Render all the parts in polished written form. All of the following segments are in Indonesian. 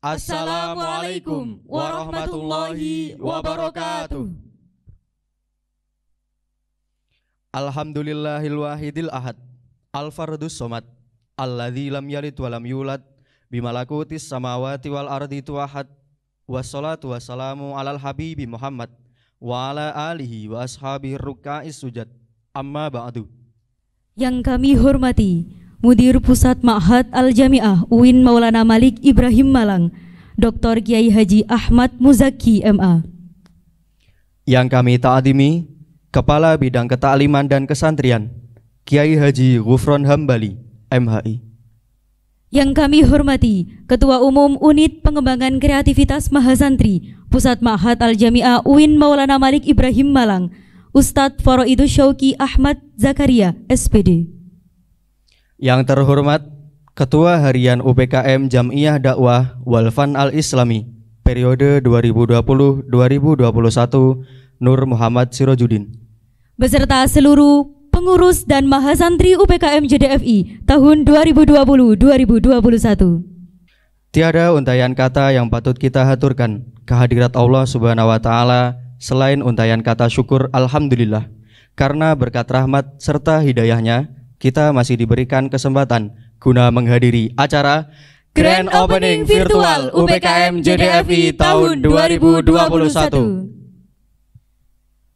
Assalamualaikum warahmatullahi wabarakatuh. Alhamdulillahil wahidil ahad, al-fardus somad, alladzi lam yalid wa lam yulad, bimalakutis samawati wal ardi tuahad, wassalatu wassalamu alal habibi Muhammad wa ala alihi wa ashabihi ruka'is sujad, amma ba'du. Yang kami hormati Mudir Pusat Ma'had Al-Jami'ah UIN Maulana Malik Ibrahim Malang, Dr. Kiai Haji Ahmad Muzaki MA. Yang kami taadimi Kepala Bidang Ketakliman dan Kesantrian Kiai Haji Ghufron Hambali MHI. Yang kami hormati Ketua Umum Unit Pengembangan Kreativitas Mahasantri Pusat Ma'had Al-Jami'ah UIN Maulana Malik Ibrahim Malang, Ustadz Foroidus Syauki Ahmad Zakaria SPD. Yang terhormat Ketua Harian UPKM Jam'iyah Dakwah Walfan Al-Islami periode 2020-2021 Nur Muhammad Sirojudin, beserta seluruh pengurus dan mahasantri UPKM JDFI tahun 2020-2021. Tiada untayan kata yang patut kita haturkan kehadirat Allah Subhanahu wa taala selain untayan kata syukur alhamdulillah, karena berkat rahmat serta hidayahnya kita masih diberikan kesempatan guna menghadiri acara Grand Opening Virtual UPKM JDFI tahun 2021.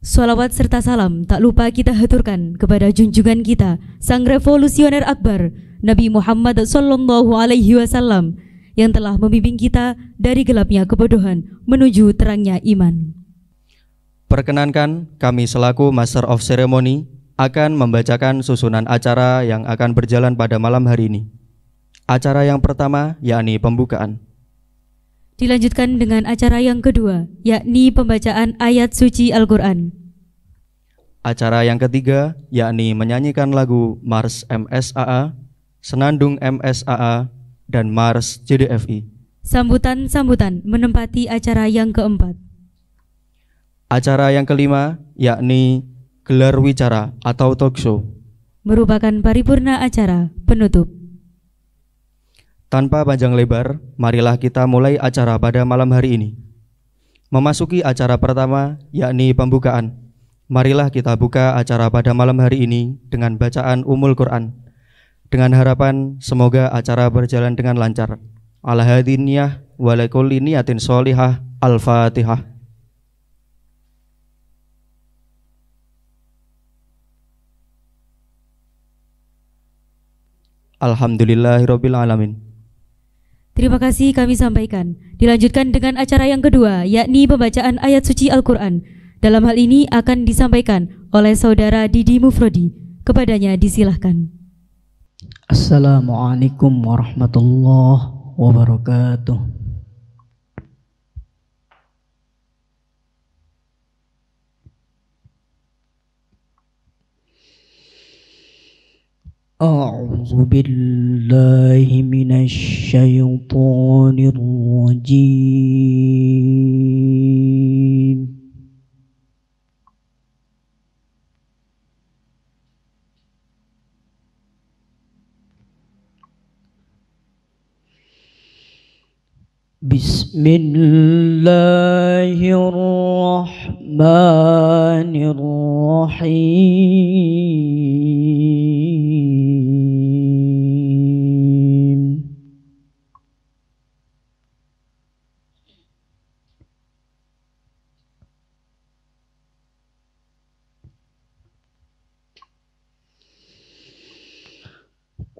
Sholawat serta salam tak lupa kita haturkan kepada junjungan kita, Sang Revolusioner Akbar, Nabi Muhammad Sallallahu Alaihi Wasallam, yang telah membimbing kita dari gelapnya kebodohan menuju terangnya iman. Perkenankan kami selaku Master of Ceremony akan membacakan susunan acara yang akan berjalan pada malam hari ini. Acara yang pertama yakni pembukaan. Dilanjutkan dengan acara yang kedua, yakni pembacaan ayat suci Al-Quran. Acara yang ketiga yakni menyanyikan lagu Mars MSAA, Senandung MSAA, dan Mars JDFI. Sambutan-sambutan menempati acara yang keempat. Acara yang kelima yakni gelar wicara atau talk show, merupakan paripurna acara penutup. Tanpa panjang lebar, marilah kita mulai acara pada malam hari ini. Memasuki acara pertama yakni pembukaan. Marilah kita buka acara pada malam hari ini dengan bacaan Ummul Quran, dengan harapan semoga acara berjalan dengan lancar. Ala hadiniyah wa likulli niyatin sholihah. Al-Fatihah. Alhamdulillahirabbil alamin. Terima kasih kami sampaikan. Dilanjutkan dengan acara yang kedua, yakni pembacaan ayat suci Al-Quran. Dalam hal ini akan disampaikan oleh Saudara Didi Mufrodi. Kepadanya disilahkan. Assalamualaikum warahmatullahi wabarakatuh. أعوذ بالله من الشيطان الرجيم. بسم الله الرحمن الرحيم.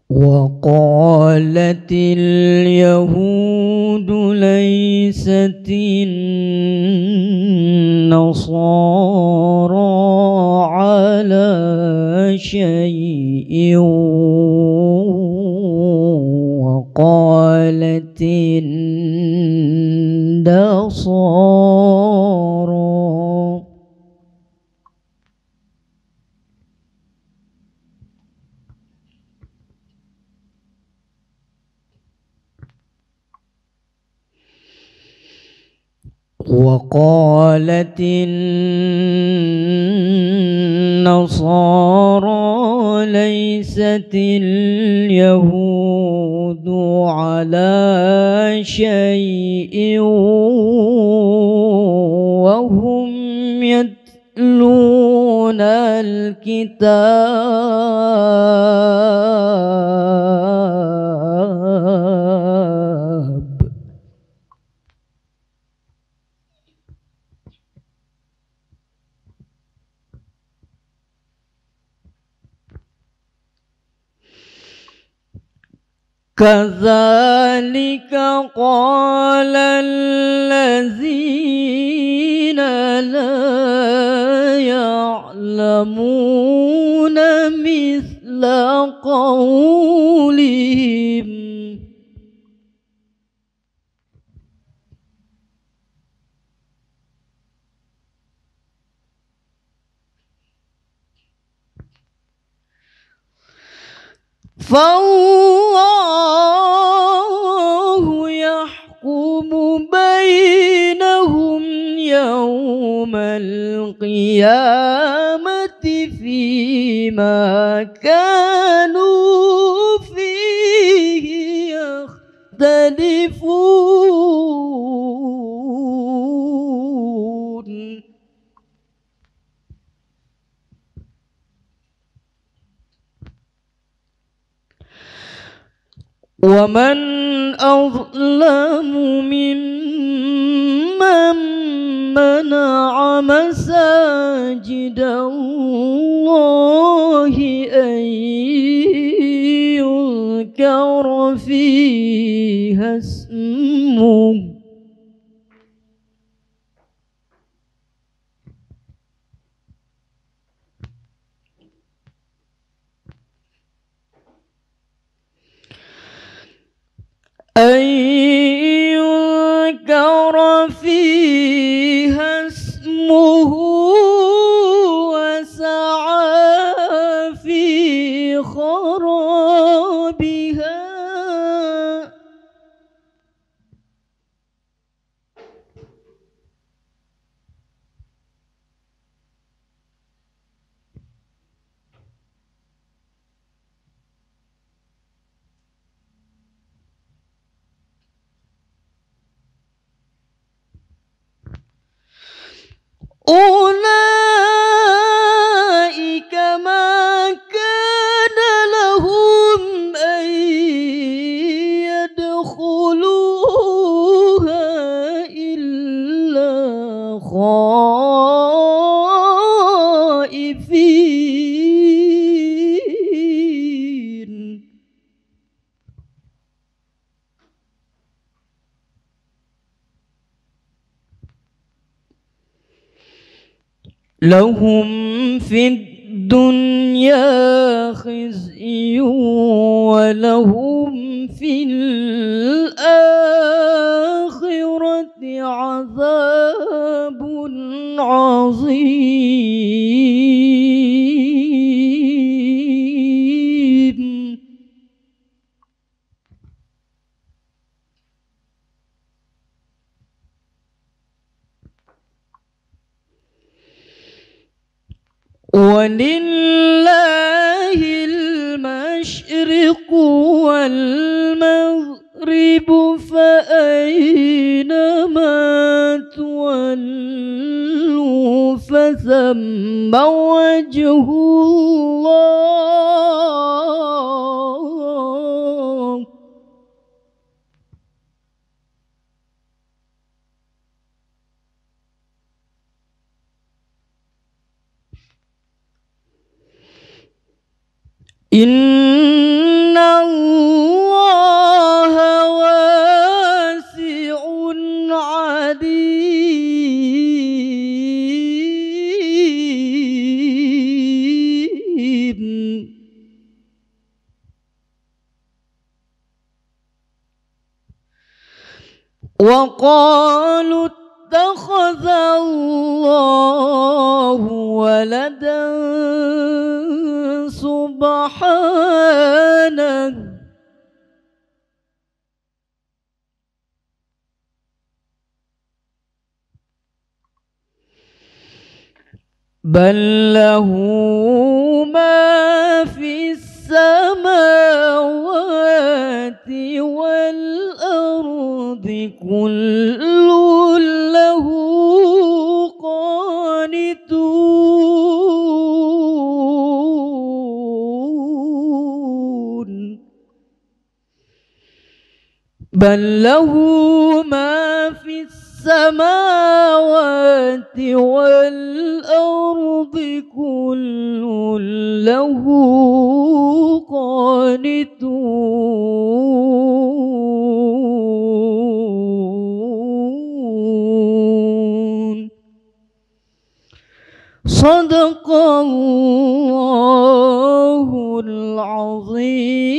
وقالت اليهود ليست النصارى على شيء وقالت النصارى وقالت النصارى ليست اليهود على شيء وهم يتلون الكتاب كذلك قال الذين لا يعلمون مثل قولهم فالله يحكم بينهم يوم القيامة فيما كانوا فيه يختلفون ومن أظلم ممن منع مساجد الله أن يذكر فيها اسمه أن يذكر فيها اسمه وسعى في خرابها أولئك ما كان لهم أن يدخلوها إلا خائفين لهم في الدنيا خزي ولهم في الآخرة عذاب عظيم ولله المشرق والمغرب فأينما تولوا فثم وجه الله إن الله واسع عليم وقالوا اتخذ الله ولدا سبحانه بل له ما في السماوات والأرض كل له قانتون بل له ما في السماوات والأرض كل له قانتون صدق الله العظيم.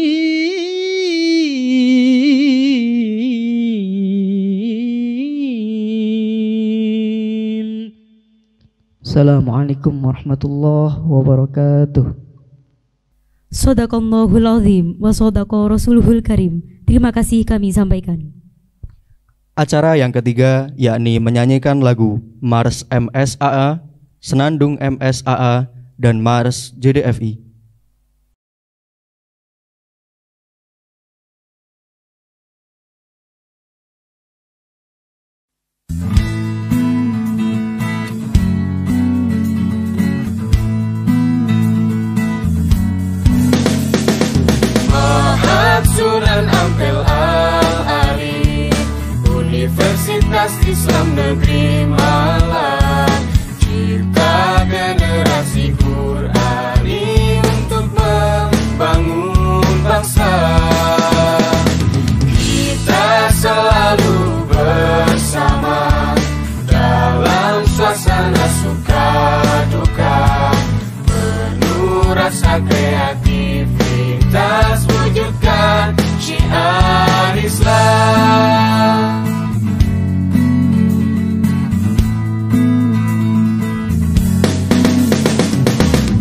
Assalamualaikum warahmatullahi wabarakatuh. Shadaqallahul azim wa shadaqa rasuluhul karim. Terima kasih kami sampaikan. Acara yang ketiga yakni menyanyikan lagu Mars MSAA, Senandung MSAA, dan Mars JDFI. Sunan Ampel Al-Arif, Universitas Islam Negeri Malang, cipta generasi Qurani untuk membangun bangsa. Kita selalu bersama dalam suasana suka duka, penuh rasa kreativitas, wujudkan syiar Islam.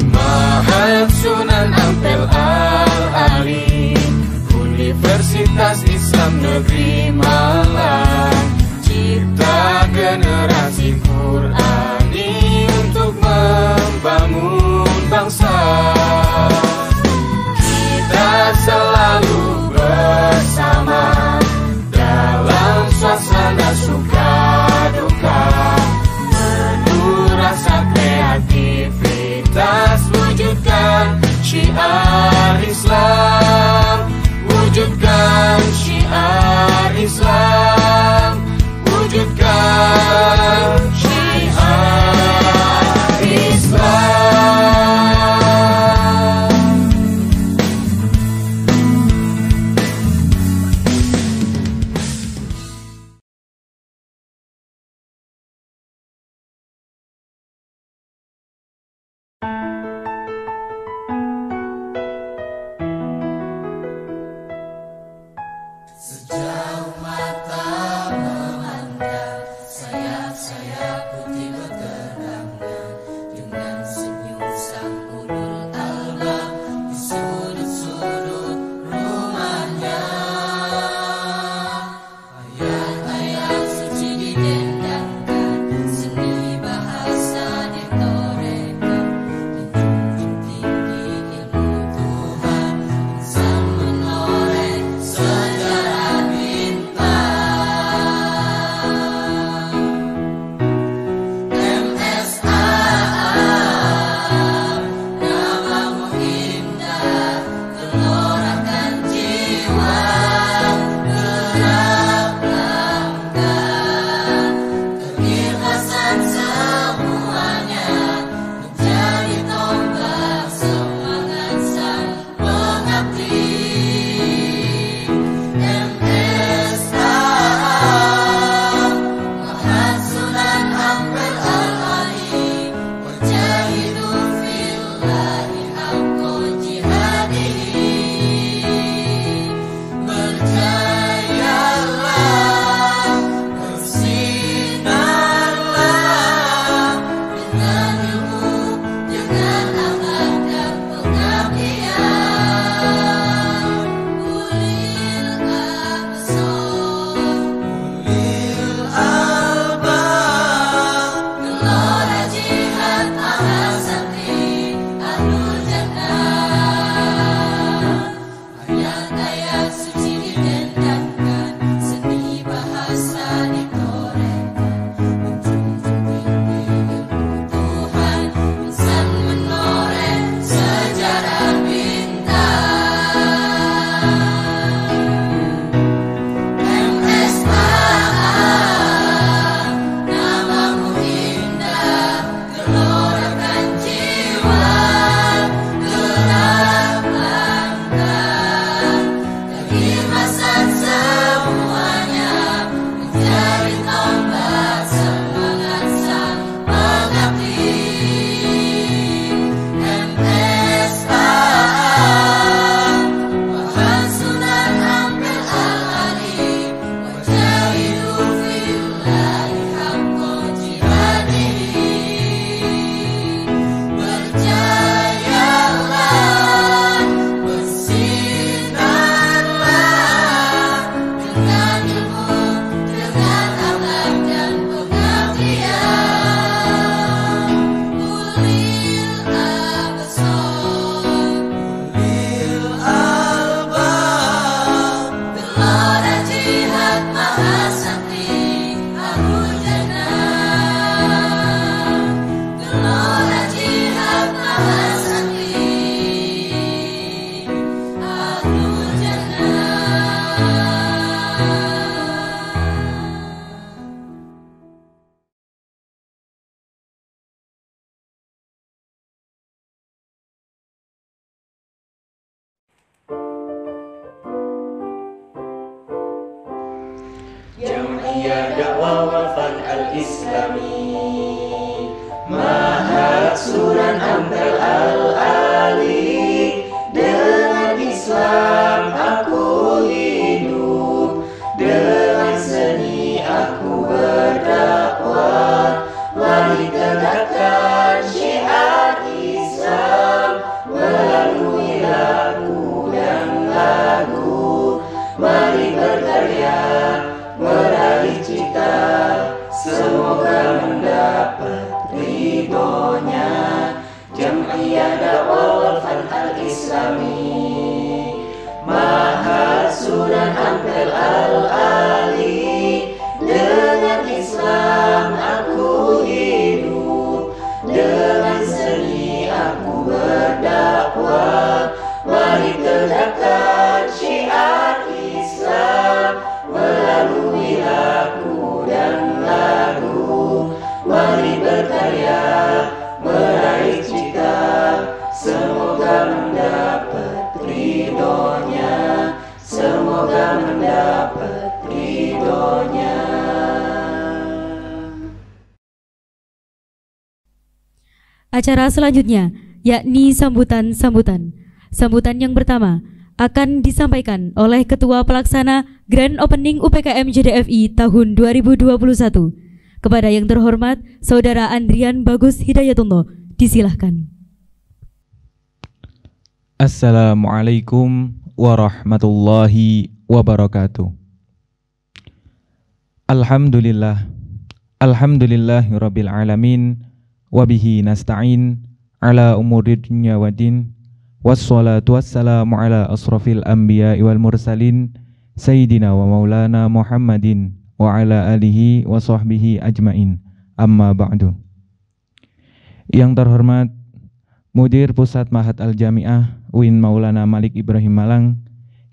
Mahat Sunan Ampel Al-Arif, Universitas Islam Negeri Malang, cipta generasi Qurani untuk membangun bangsa. dakwah wal fan al-islami. Ma'had Sunan Ampel Al-Ali, dengan Islam aku hidup, dengan seni aku berdakwah. Mari tegakkan syiar Islam melalui lagu dan lagu. Mari berkarya meraih cita, semoga mendapat ridhonya. Jam'iyah dakwah wal fan al-islami. Ma'had Sunan Ampel Al-Ali, dengan Islam aku hidup, dengan seni aku berdakwah. Mari tegakkan syiar Islam melalui lagu dan lagu. Mari berkarya meraih cita, semoga mendapat ridhonya, semoga mendapat ridhonya. Acara selanjutnya yakni sambutan-sambutan. Sambutan yang pertama akan disampaikan oleh Ketua Pelaksana Grand Opening UPKM JDFI tahun 2021. Kepada yang terhormat Saudara Andrian Bagus Hidayatullah, disilahkan. Assalamualaikum warahmatullahi wabarakatuh. Alhamdulillah, alhamdulillahirabbil alamin, wabihi nasta'in ala umuri dunya waddin, wassalatu wassalamu ala asrafil anbiya'i wal mursalin, sayyidina wa maulana Muhammadin wa ala alihi wa sahbihi ajmain, amma ba'du. Yang terhormat Mudir Pusat Ma'had Al-Jami'ah UIN Maulana Malik Ibrahim Malang,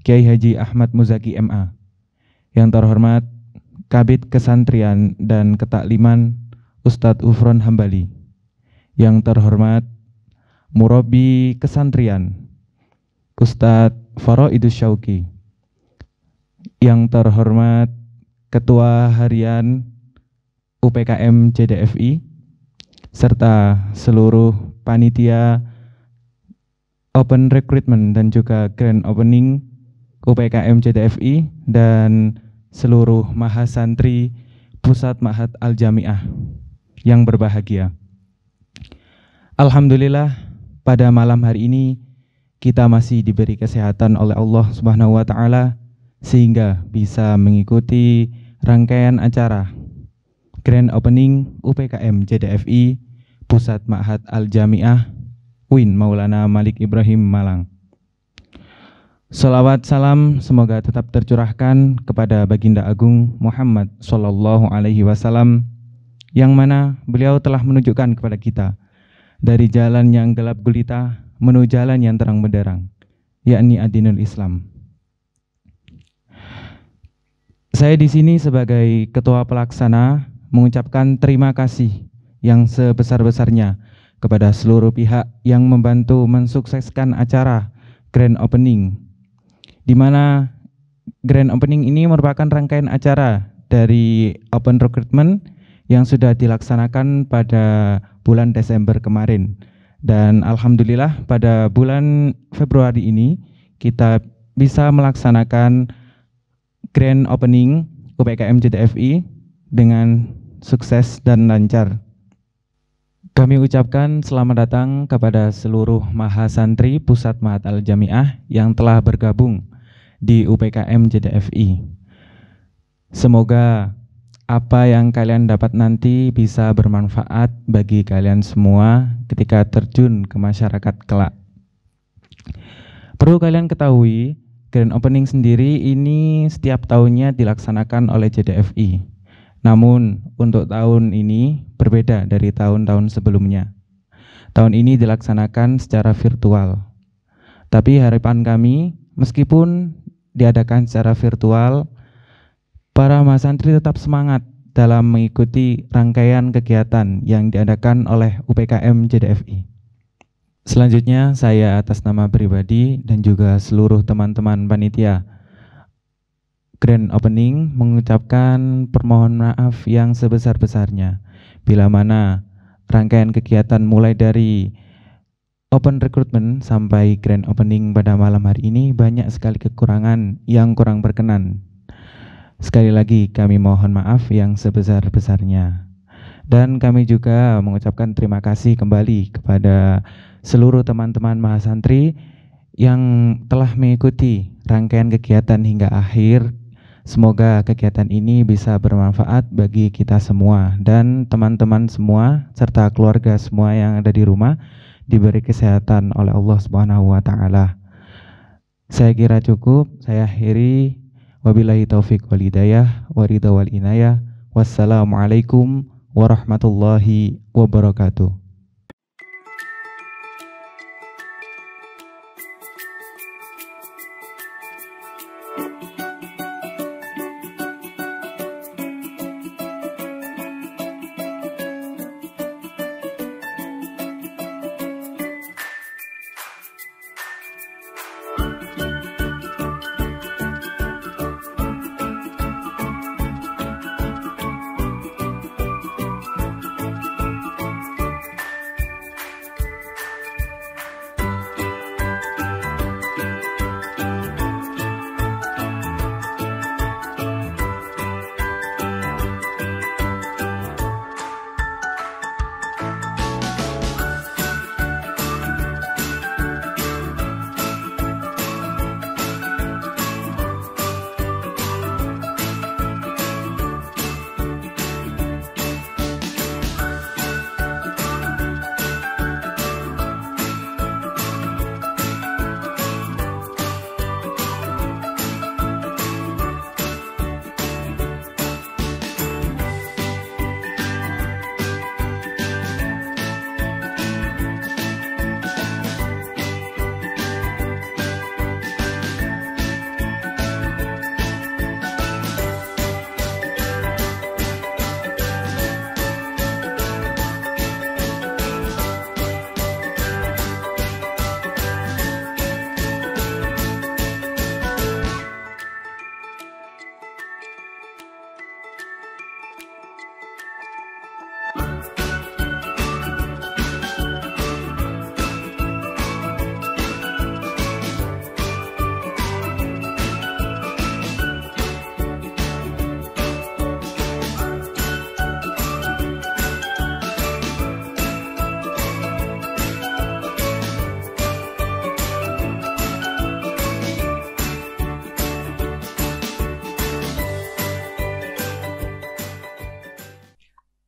Kiai Haji Ahmad Muzaki MA. Yang terhormat Kabid Kesantrian dan Ketakliman Ustadz Ufron Hambali. Yang terhormat Murabi Kesantrian Ustadz Faraidus Syauqi. Yang terhormat Ketua Harian UPKM JDFI serta seluruh panitia Open Recruitment dan juga Grand Opening UPKM JDFI dan seluruh mahasantri Pusat Ma'had Al-Jami'ah yang berbahagia. Alhamdulillah, pada malam hari ini kita masih diberi kesehatan oleh Allah Subhanahu wa taala sehingga bisa mengikuti rangkaian acara Grand Opening UPKM JDFI Pusat Ma'had Al-Jami'ah UIN Maulana Malik Ibrahim Malang. Salawat salam semoga tetap tercurahkan kepada Baginda Agung Muhammad Sallallahu Alaihi Wasallam, yang mana beliau telah menunjukkan kepada kita dari jalan yang gelap gulita menuju jalan yang terang benderang, yakni ad-dinul Islam. Saya di sini sebagai Ketua Pelaksana mengucapkan terima kasih yang sebesar-besarnya kepada seluruh pihak yang membantu mensukseskan acara Grand Opening, di mana Grand Opening ini merupakan rangkaian acara dari Open Recruitment yang sudah dilaksanakan pada bulan Desember kemarin. Dan alhamdulillah pada bulan Februari ini kita bisa melaksanakan Grand Opening UPKM JDFI dengan sukses dan lancar. Kami ucapkan selamat datang kepada seluruh mahasantri Pusat Ma'had Al-Jami'ah yang telah bergabung di UPKM JDFI. Semoga apa yang kalian dapat nanti bisa bermanfaat bagi kalian semua ketika terjun ke masyarakat kelak. Perlu kalian ketahui, Grand Opening sendiri ini setiap tahunnya dilaksanakan oleh JDFI. Namun untuk tahun ini berbeda dari tahun-tahun sebelumnya. Tahun ini dilaksanakan secara virtual. Tapi harapan kami, meskipun diadakan secara virtual, para mahasantri tetap semangat dalam mengikuti rangkaian kegiatan yang diadakan oleh UPKM JDFI. Selanjutnya saya atas nama pribadi dan juga seluruh teman-teman panitia grand opening mengucapkan permohonan maaf yang sebesar-besarnya bila mana rangkaian kegiatan mulai dari open recruitment sampai grand opening pada malam hari ini banyak sekali kekurangan yang kurang berkenan. Sekali lagi kami mohon maaf yang sebesar-besarnya. Dan kami juga mengucapkan terima kasih kembali kepada seluruh teman-teman mahasantri yang telah mengikuti rangkaian kegiatan hingga akhir. Semoga kegiatan ini bisa bermanfaat bagi kita semua dan teman-teman semua serta keluarga semua yang ada di rumah diberi kesehatan oleh Allah Subhanahu wa taala. Saya kira cukup, saya akhiri. Wabillahi taufik wal hidayah wa ridha wal inayah. Wassalamualaikum warahmatullahi wabarakatuh.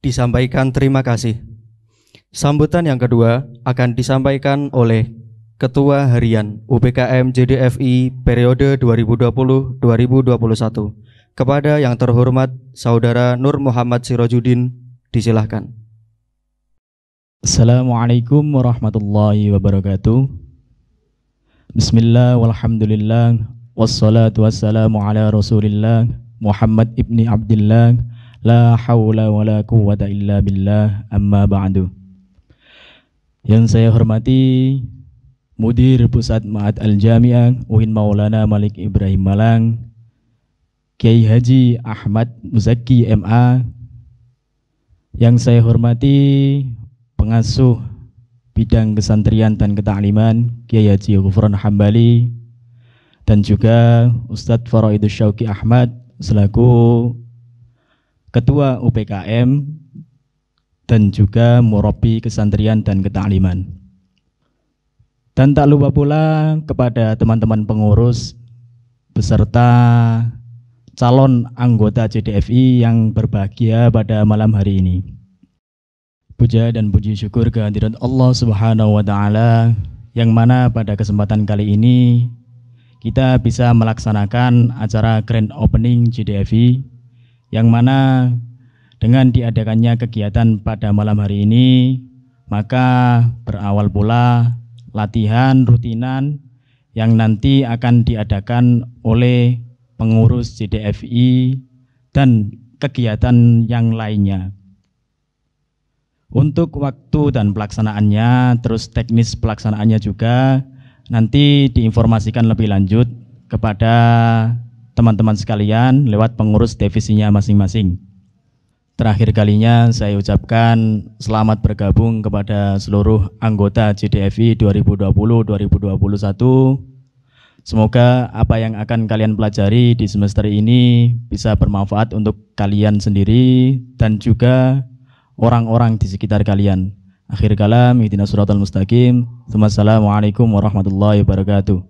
Disampaikan terima kasih. Sambutan yang kedua akan disampaikan oleh Ketua Harian UPKM JDFI periode 2020-2021 kepada yang terhormat Saudara Nur Muhammad Sirojudin. Disilahkan. Assalamualaikum warahmatullahi wabarakatuh. Bismillah walhamdulillah wassalatu wassalamu ala rasulillah Muhammad ibni Abdillah. La hawla wa la quwwata illa billah, amma ba'du. Yang saya hormati Mudir Pusat Ma'had Al-Jami'ah UIN Maulana Malik Ibrahim Malang, Kiai Haji Ahmad Muzaki MA. Yang saya hormati Pengasuh Bidang Kesantrian dan Ketakliman Kiai Haji Ghufran Hambali, dan juga Ustadz Faraidus Syauqi Ahmad selaku Ketua UPKM dan juga Murabi Kesantrian dan Ketakliman. Dan tak lupa pula kepada teman-teman pengurus beserta calon anggota JDFI yang berbahagia pada malam hari ini. Puja dan puji syukur kehadirat Allah Subhanahu wa taala yang mana pada kesempatan kali ini kita bisa melaksanakan acara Grand Opening JDFI, yang mana dengan diadakannya kegiatan pada malam hari ini, maka berawal pula latihan rutinan yang nanti akan diadakan oleh pengurus JDFI dan kegiatan yang lainnya. Untuk waktu dan pelaksanaannya, terus teknis pelaksanaannya juga nanti diinformasikan lebih lanjut kepada teman-teman sekalian lewat pengurus divisinya masing-masing. Terakhir kalinya saya ucapkan selamat bergabung kepada seluruh anggota JDFI 2020-2021. Semoga apa yang akan kalian pelajari di semester ini bisa bermanfaat untuk kalian sendiri dan juga orang-orang di sekitar kalian. Akhir kalam, ihdinas siratal mustaqim. Wassalamualaikum warahmatullahi wabarakatuh.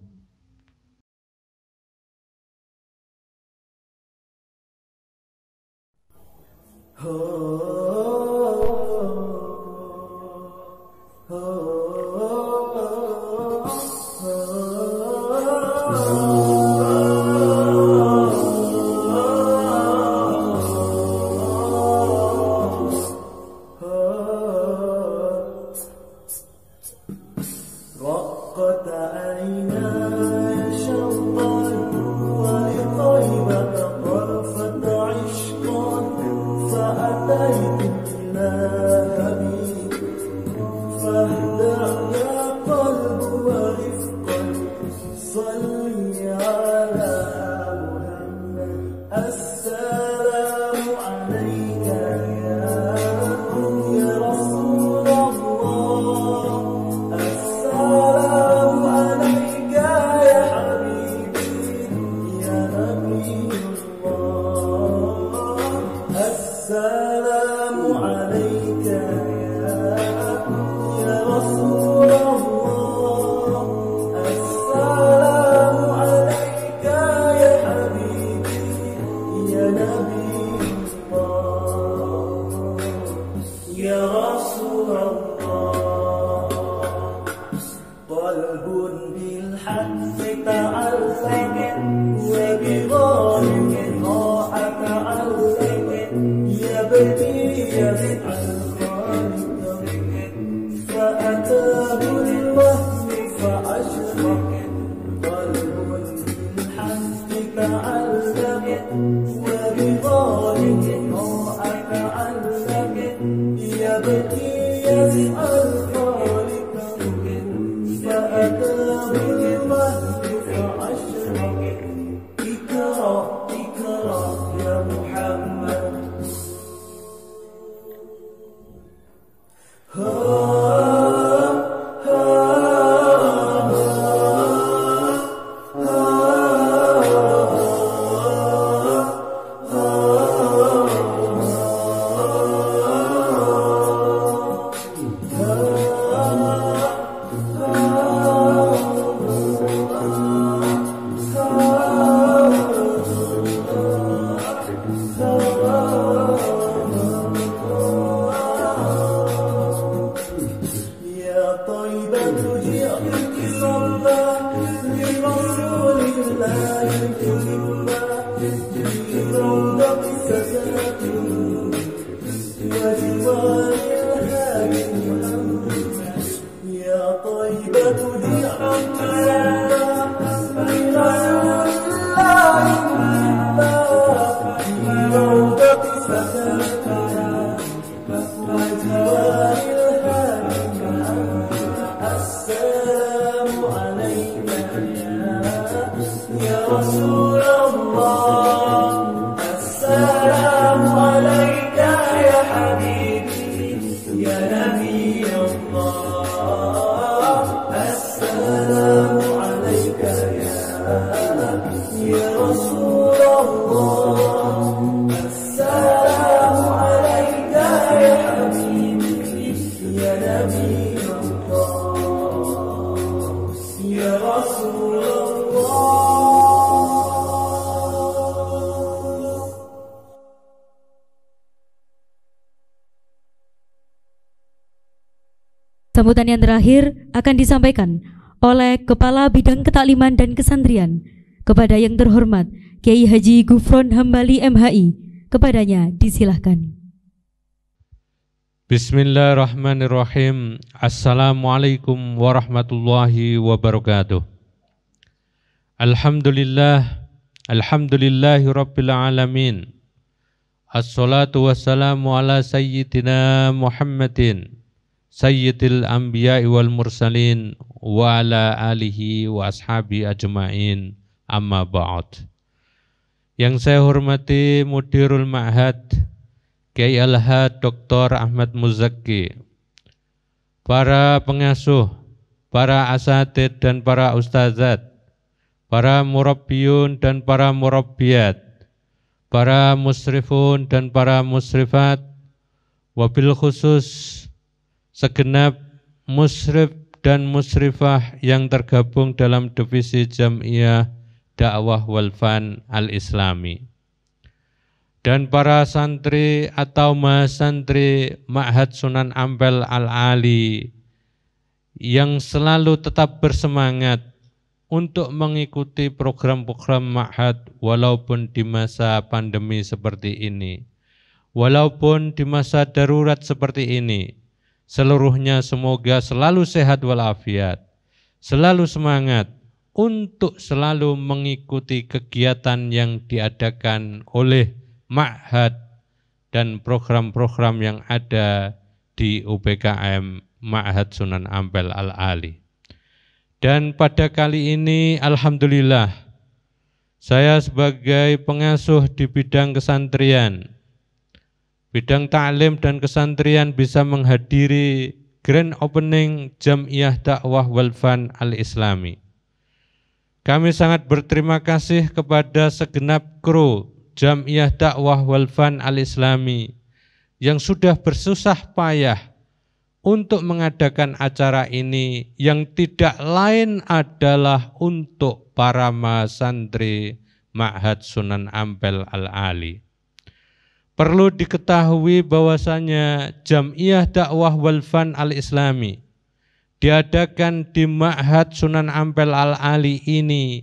Sambutan yang terakhir akan disampaikan oleh Kepala Bidang Ketakliman dan Kesantrian kepada yang terhormat Kiai Haji Gufron Hambali MHI. Kepadanya disilahkan. Bismillahirrahmanirrahim. Assalamualaikum warahmatullahi wabarakatuh. Alhamdulillahi rabbil alamin. Assalatu wassalamu ala sayyidina Muhammadin Sayyidil Anbiya'i wal Mursalin wa ala alihi wa ashabi ajma'in, amma ba'd. Yang saya hormati Mudirul Ma'had Kiai Al-Had Dr. Ahmad Muzaki, para pengasuh, para asatid dan para ustazat, para murabbiyun dan para murabbiyat, para musrifun dan para musrifat, wabil khusus segenap musrif dan musrifah yang tergabung dalam divisi Jam'iyah Dakwah wal Fan Al-Islami, dan para santri atau mahasantri Ma'had Sunan Ampel Al-Ali yang selalu tetap bersemangat untuk mengikuti program-program Ma'had walaupun di masa pandemi seperti ini, walaupun di masa darurat seperti ini. Seluruhnya semoga selalu sehat walafiat, selalu semangat untuk selalu mengikuti kegiatan yang diadakan oleh Ma'had dan program-program yang ada di UPKM Ma'had Sunan Ampel Al-Ali. Dan pada kali ini alhamdulillah saya sebagai pengasuh di bidang kesantrian, bidang ta'lim dan kesantrian bisa menghadiri grand opening Jam'iyah Dakwah wal Fan Al-Islami. Kami sangat berterima kasih kepada segenap kru Jam'iyah Dakwah wal Fan Al-Islami yang sudah bersusah payah untuk mengadakan acara ini yang tidak lain adalah untuk para mahasantri Ma'had Sunan Ampel Al-Ali. Perlu diketahui bahwasanya Jam'iyah Dakwah wal Fan Al-Islami diadakan di Ma'had Sunan Ampel Al-Ali ini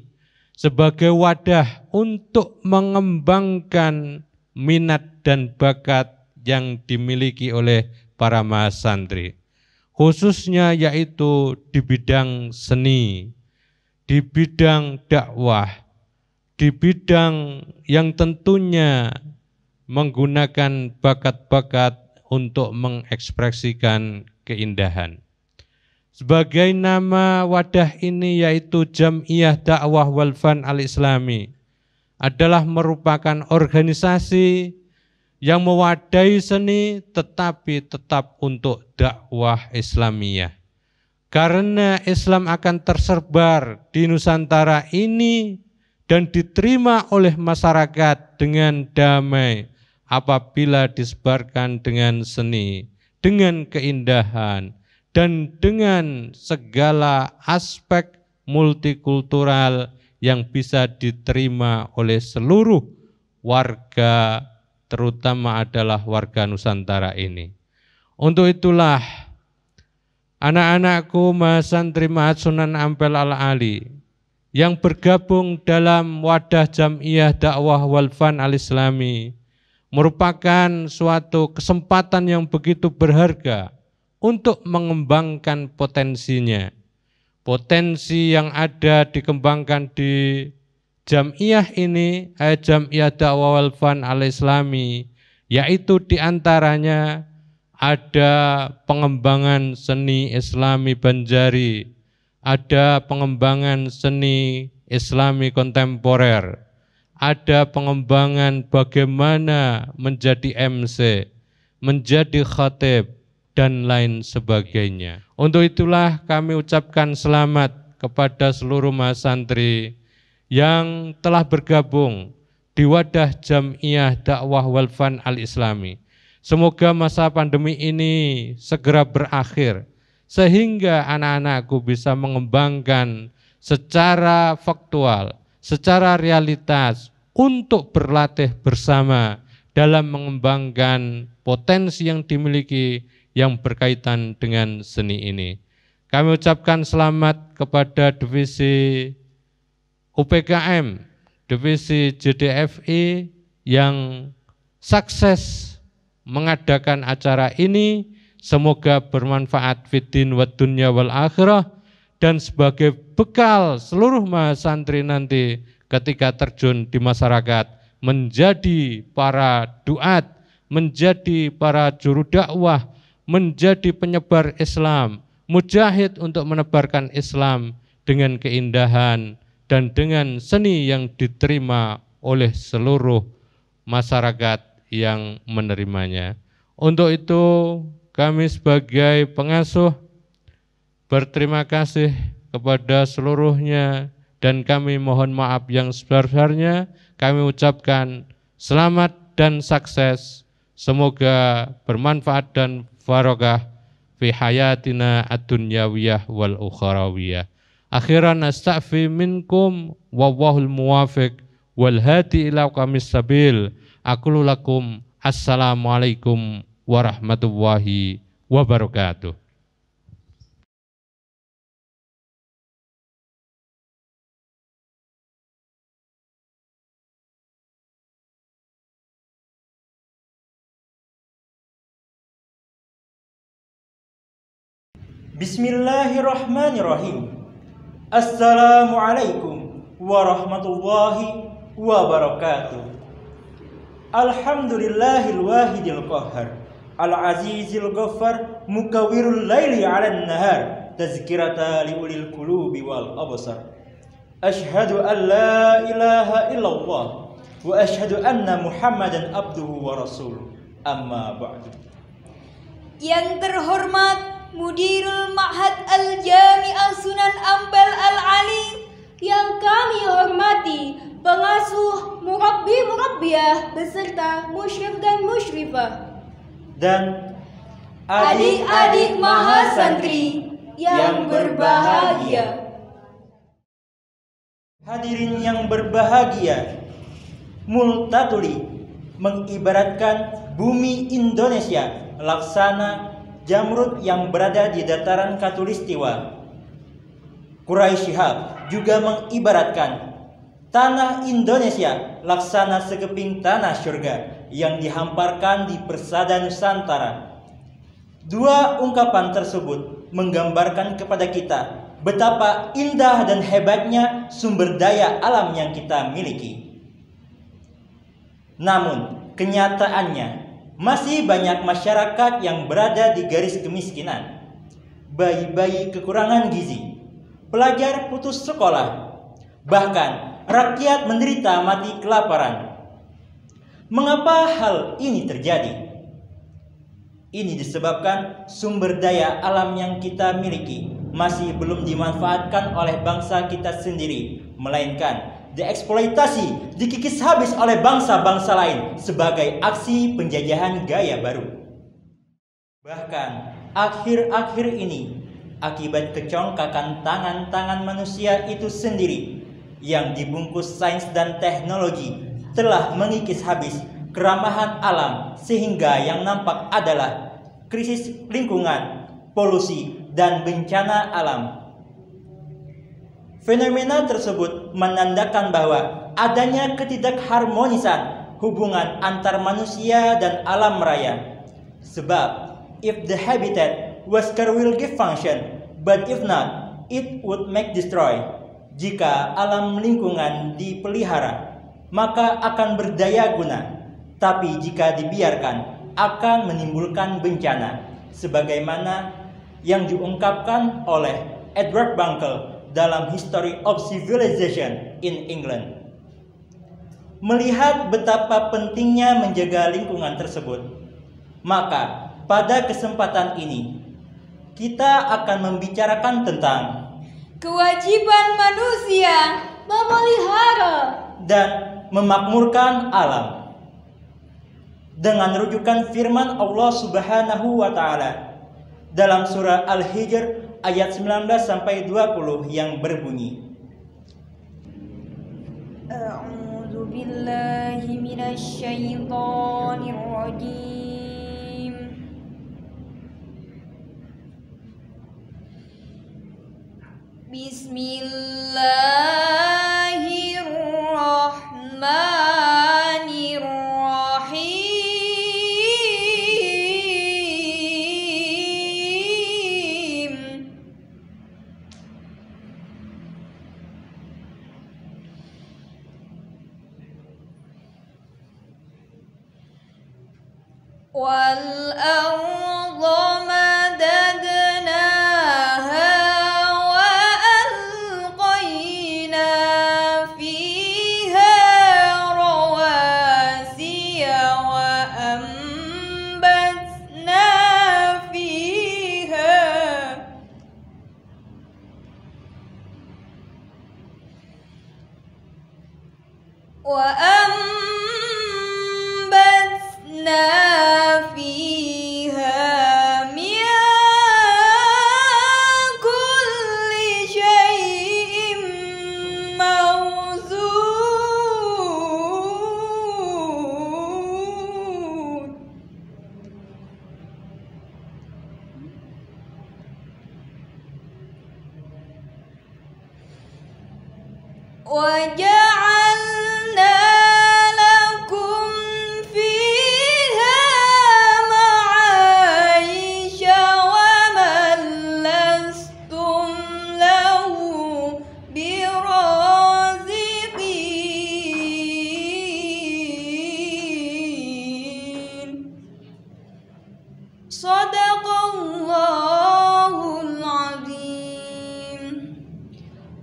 sebagai wadah untuk mengembangkan minat dan bakat yang dimiliki oleh para mahasantri, khususnya yaitu di bidang seni, di bidang dakwah, di bidang yang tentunya menggunakan bakat-bakat untuk mengekspresikan keindahan. Sebagai nama wadah ini yaitu Jam'iyah Dakwah wal Fan Al-Islami adalah merupakan organisasi yang mewadahi seni tetapi tetap untuk dakwah Islamiyah. Karena Islam akan tersebar di Nusantara ini dan diterima oleh masyarakat dengan damai apabila disebarkan dengan seni, dengan keindahan, dan dengan segala aspek multikultural yang bisa diterima oleh seluruh warga, terutama adalah warga Nusantara ini. Untuk itulah anak-anakku mahasantri Ma'had Sunan Ampel Al-Ali yang bergabung dalam wadah Jam'iyah Dakwah wal Fan Al-Islami merupakan suatu kesempatan yang begitu berharga untuk mengembangkan potensinya. Potensi yang ada dikembangkan di Jam'iyah ini, Jam'iyah Dakwah wal Fan Al-Islami, yaitu diantaranya ada pengembangan seni Islami Banjari, ada pengembangan seni Islami kontemporer, ada pengembangan bagaimana menjadi MC, menjadi khatib, dan lain sebagainya. Untuk itulah kami ucapkan selamat kepada seluruh mahasantri yang telah bergabung di wadah Jam'iyah Dakwah wal Fan Al-Islami. Semoga masa pandemi ini segera berakhir sehingga anak-anakku bisa mengembangkan secara faktual, secara realitas untuk berlatih bersama dalam mengembangkan potensi yang dimiliki yang berkaitan dengan seni ini. Kami ucapkan selamat kepada divisi UPKM, divisi JDFI yang sukses mengadakan acara ini. Semoga bermanfaat fiddin wa dunya wal akhirah dan sebagai bekal seluruh mahasantri nanti ketika terjun di masyarakat menjadi para duat, menjadi para juru dakwah, menjadi penyebar Islam, mujahid untuk menebarkan Islam dengan keindahan dan dengan seni yang diterima oleh seluruh masyarakat yang menerimanya. Untuk itu kami sebagai pengasuh berterima kasih kepada seluruhnya dan kami mohon maaf yang sebesar-besarnya. Kami ucapkan selamat dan sukses. Semoga bermanfaat dan barokah fi hayatina ad-dunyawiyah wal ukhrawiyah. Akhiran astaghfi minkum wallahul muwafiq wal hadi ila aqwamis sabil. Aqulu lakum assalamualaikum warahmatullahi wabarakatuh. Bismillahirrahmanirrahim. Assalamualaikum warahmatullahi wabarakatuh. Alhamdulillahil wahidil qahhar, al-azizil ghaffar, mukawwirul laili 'alan nahar, tazkirata liulil qulubi wal absar. Asyhadu an la ilaha illallah wa asyhadu anna Muhammadan abduhu wa rasuluh. Amma ba'du. Yang terhormat Mudirul Ma'had Al-Jami'ah Sunan Ampel Al-Ali, yang kami hormati pengasuh, murabbi-murabbiyah beserta musyrif dan musyrifah, dan adik-adik mahasantri yang berbahagia. Hadirin yang berbahagia, Multatuli mengibaratkan bumi Indonesia laksana jamrud yang berada di dataran Katulistiwa. Quraisy Shihab juga mengibaratkan tanah Indonesia laksana sekeping tanah surga yang dihamparkan di persada Nusantara. Dua ungkapan tersebut menggambarkan kepada kita betapa indah dan hebatnya sumber daya alam yang kita miliki. Namun kenyataannya masih banyak masyarakat yang berada di garis kemiskinan, bayi-bayi kekurangan gizi, pelajar putus sekolah, bahkan rakyat menderita mati kelaparan. Mengapa hal ini terjadi? Ini disebabkan sumber daya alam yang kita miliki masih belum dimanfaatkan oleh bangsa kita sendiri, melainkan dieksploitasi, dikikis habis oleh bangsa-bangsa lain sebagai aksi penjajahan gaya baru. Bahkan akhir-akhir ini, akibat kecongkakan tangan-tangan manusia itu sendiri yang dibungkus sains dan teknologi telah mengikis habis keramahan alam, sehingga yang nampak adalah krisis lingkungan, polusi, dan bencana alam. Fenomena tersebut menandakan bahwa adanya ketidakharmonisan hubungan antar manusia dan alam raya. Sebab, if the habitat was will give function, but if not, it would make destroy. Jika alam lingkungan dipelihara, maka akan berdaya guna. Tapi jika dibiarkan, akan menimbulkan bencana. Sebagaimana yang diungkapkan oleh Edward Bunkle dalam History of Civilization in England. Melihat betapa pentingnya menjaga lingkungan tersebut, maka pada kesempatan ini kita akan membicarakan tentang kewajiban manusia memelihara dan memakmurkan alam dengan rujukan firman Allah Subhanahu wa taala dalam surah Al-Hijr ayat 19 sampai 20 yang berbunyi, A'udzu billahi minasy syaithanir rajim. Bismillahirrahmanirrahim. Wal arda madadnaha wa alqayna fiha وجعلنا لكم فيها معايش ومن لستم له برازقين صدق الله العظيم.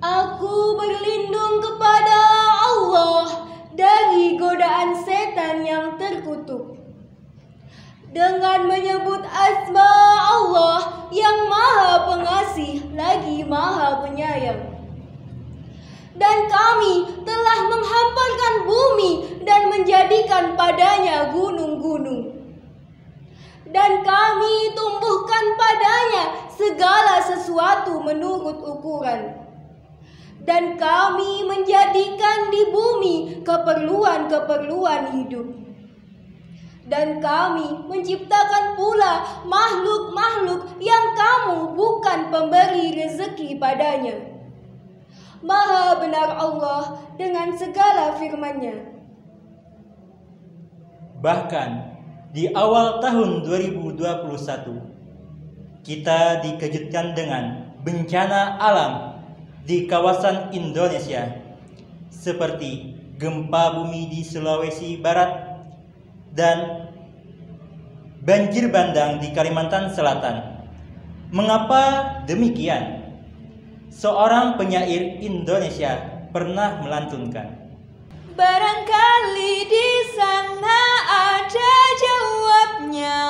Aku berlindung kepada Allah dari godaan setan yang terkutuk dengan menyebut asma Allah yang maha pengasih lagi maha penyayang. Dan kami telah menghamparkan bumi dan menjadikan padanya gunung-gunung. Dan kami tumbuhkan padanya segala sesuatu menurut ukuran. Dan kami menjadikan di bumi keperluan-keperluan hidup. Dan kami menciptakan pula makhluk-makhluk yang kamu bukan pemberi rezeki padanya. Maha benar Allah dengan segala firman-Nya. Bahkan di awal tahun 2021 kita dikejutkan dengan bencana alam di kawasan Indonesia seperti gempa bumi di Sulawesi Barat dan banjir bandang di Kalimantan Selatan. Mengapa demikian? Seorang penyair Indonesia pernah melantunkan, barangkali di sana ada jawabnya,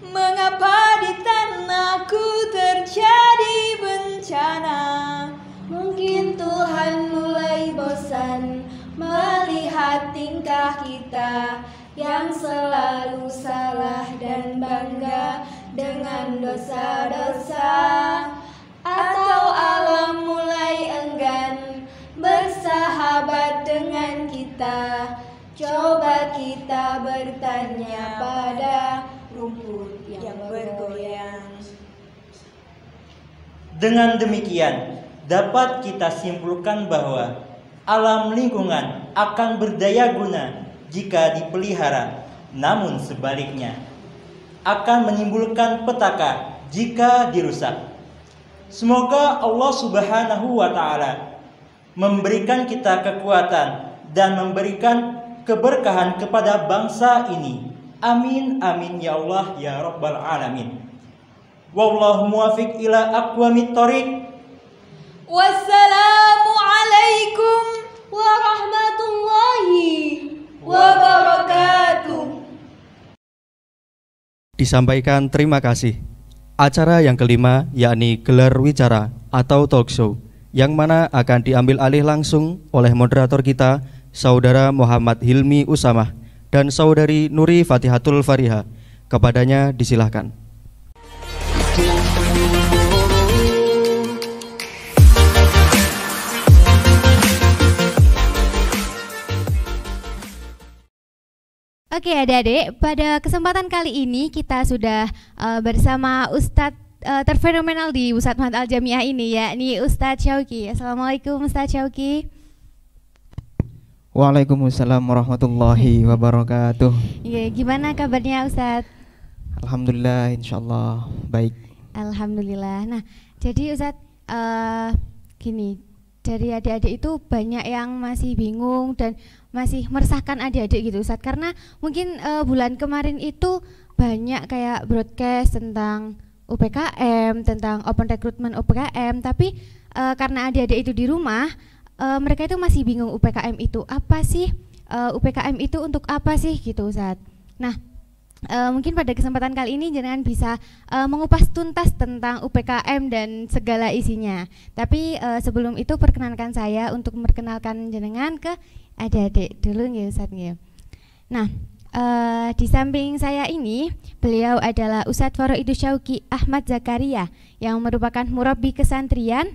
mengapa di tanahku terjadi bencana. Mungkin Tuhan mulai bosan melihat tingkah kita yang selalu salah dan bangga dengan dosa-dosa. Atau alam mulai enggan bersahabat dengan kita. Coba kita bertanya pada rumput yang bergoyang. Dengan demikian dapat kita simpulkan bahwa alam lingkungan akan berdaya guna jika dipelihara, namun sebaliknya akan menimbulkan petaka jika dirusak. Semoga Allah Subhanahu wa Ta'ala memberikan kita kekuatan dan memberikan keberkahan kepada bangsa ini. Amin amin ya Allah ya Rabbal Alamin. Wallahu muwafiq ila aqwamit thoriq. Wassalamualaikum warahmatullahi wabarakatuh. Disampaikan terima kasih. Acara yang kelima yakni gelar wicara atau talk show, yang mana akan diambil alih langsung oleh moderator kita Saudara Muhammad Hilmi Usamah dan Saudari Nuri Fatihatul Fariha. Kepadanya disilahkan. Oke adik-adik, pada kesempatan kali ini kita sudah bersama Ustadz terfenomenal di Pusat Mahat Al-Jamiah ini, yakni Ustadz Syauki. Assalamualaikum Ustadz Syauki. Waalaikumsalam warahmatullahi wabarakatuh. Ya, gimana kabarnya Ustadz? Alhamdulillah, insyaallah baik. Alhamdulillah. Nah, jadi Ustadz gini, dari adik-adik itu banyak yang masih bingung dan masih meresahkan adik-adik gitu Ustadz, karena mungkin bulan kemarin itu banyak kayak broadcast tentang UPKM, tentang open recruitment UPKM, tapi karena adik-adik itu di rumah, mereka itu masih bingung UPKM itu apa sih, UPKM itu untuk apa sih gitu Ustadz. Nah, mungkin pada kesempatan kali ini jenengan bisa mengupas tuntas tentang UPKM dan segala isinya. Tapi sebelum itu perkenankan saya untuk memperkenalkan jenengan ke adik-adik dulu nggih Ustadz nggih. Nah, di samping saya ini beliau adalah Ustadz Faroidus Syauki Ahmad Zakaria yang merupakan murabbi kesantria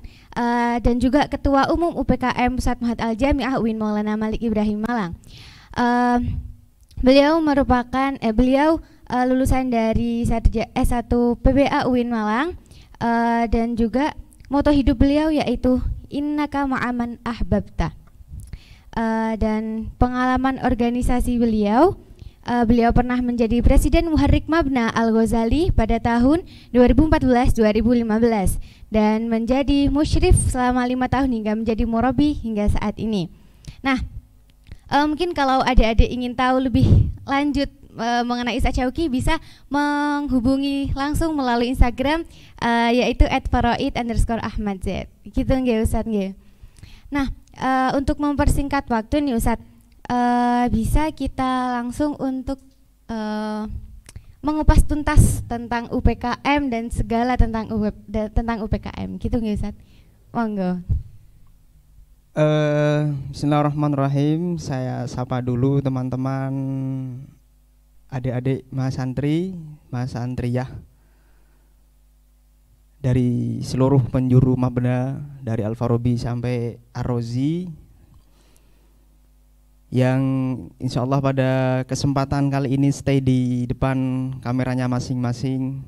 dan juga Ketua Umum UPKM Pusat Mahat Al-Jamiah UIN Maulana Malik Ibrahim Malang. Beliau merupakan lulusan dari Sarjana S1 PBA UIN Malang, dan juga moto hidup beliau yaitu innaka ma'aman ahbabta. Dan pengalaman organisasi beliau, beliau pernah menjadi Presiden Muharrik Mabna Al-Ghazali pada tahun 2014-2015 dan menjadi musyrif selama 5 tahun hingga menjadi murabi hingga saat ini. Nah, mungkin kalau adik-adik ingin tahu lebih lanjut mengenai Ustadz Syauqi bisa menghubungi langsung melalui Instagram yaitu @faraid_ahmadzz. Gitu nggih Ustadz nggih. Nah, untuk mempersingkat waktu nih Ustadz, bisa kita langsung untuk mengupas tuntas tentang UPKM dan segala tentang UPKM. Gitu nggih Ustadz? Monggo. Bismillahirrahmanirrahim. Saya sapa dulu teman-teman, adik-adik mahasantri, mahasantriyah dari seluruh penjuru Mabna, dari Al-Farabi sampai Ar-Razi, yang insya Allah pada kesempatan kali ini stay di depan kameranya masing-masing,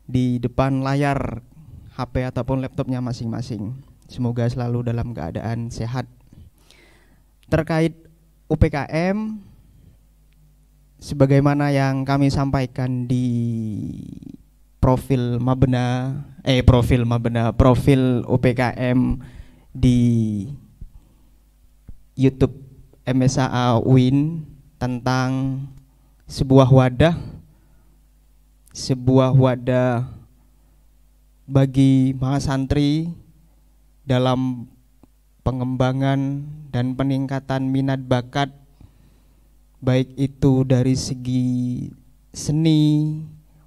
di depan layar HP ataupun laptopnya masing-masing. Semoga selalu dalam keadaan sehat. Terkait UPKM, sebagaimana yang kami sampaikan di profil UPKM di YouTube MSAA UIN tentang sebuah wadah bagi mahasantri dalam pengembangan dan peningkatan minat bakat, baik itu dari segi seni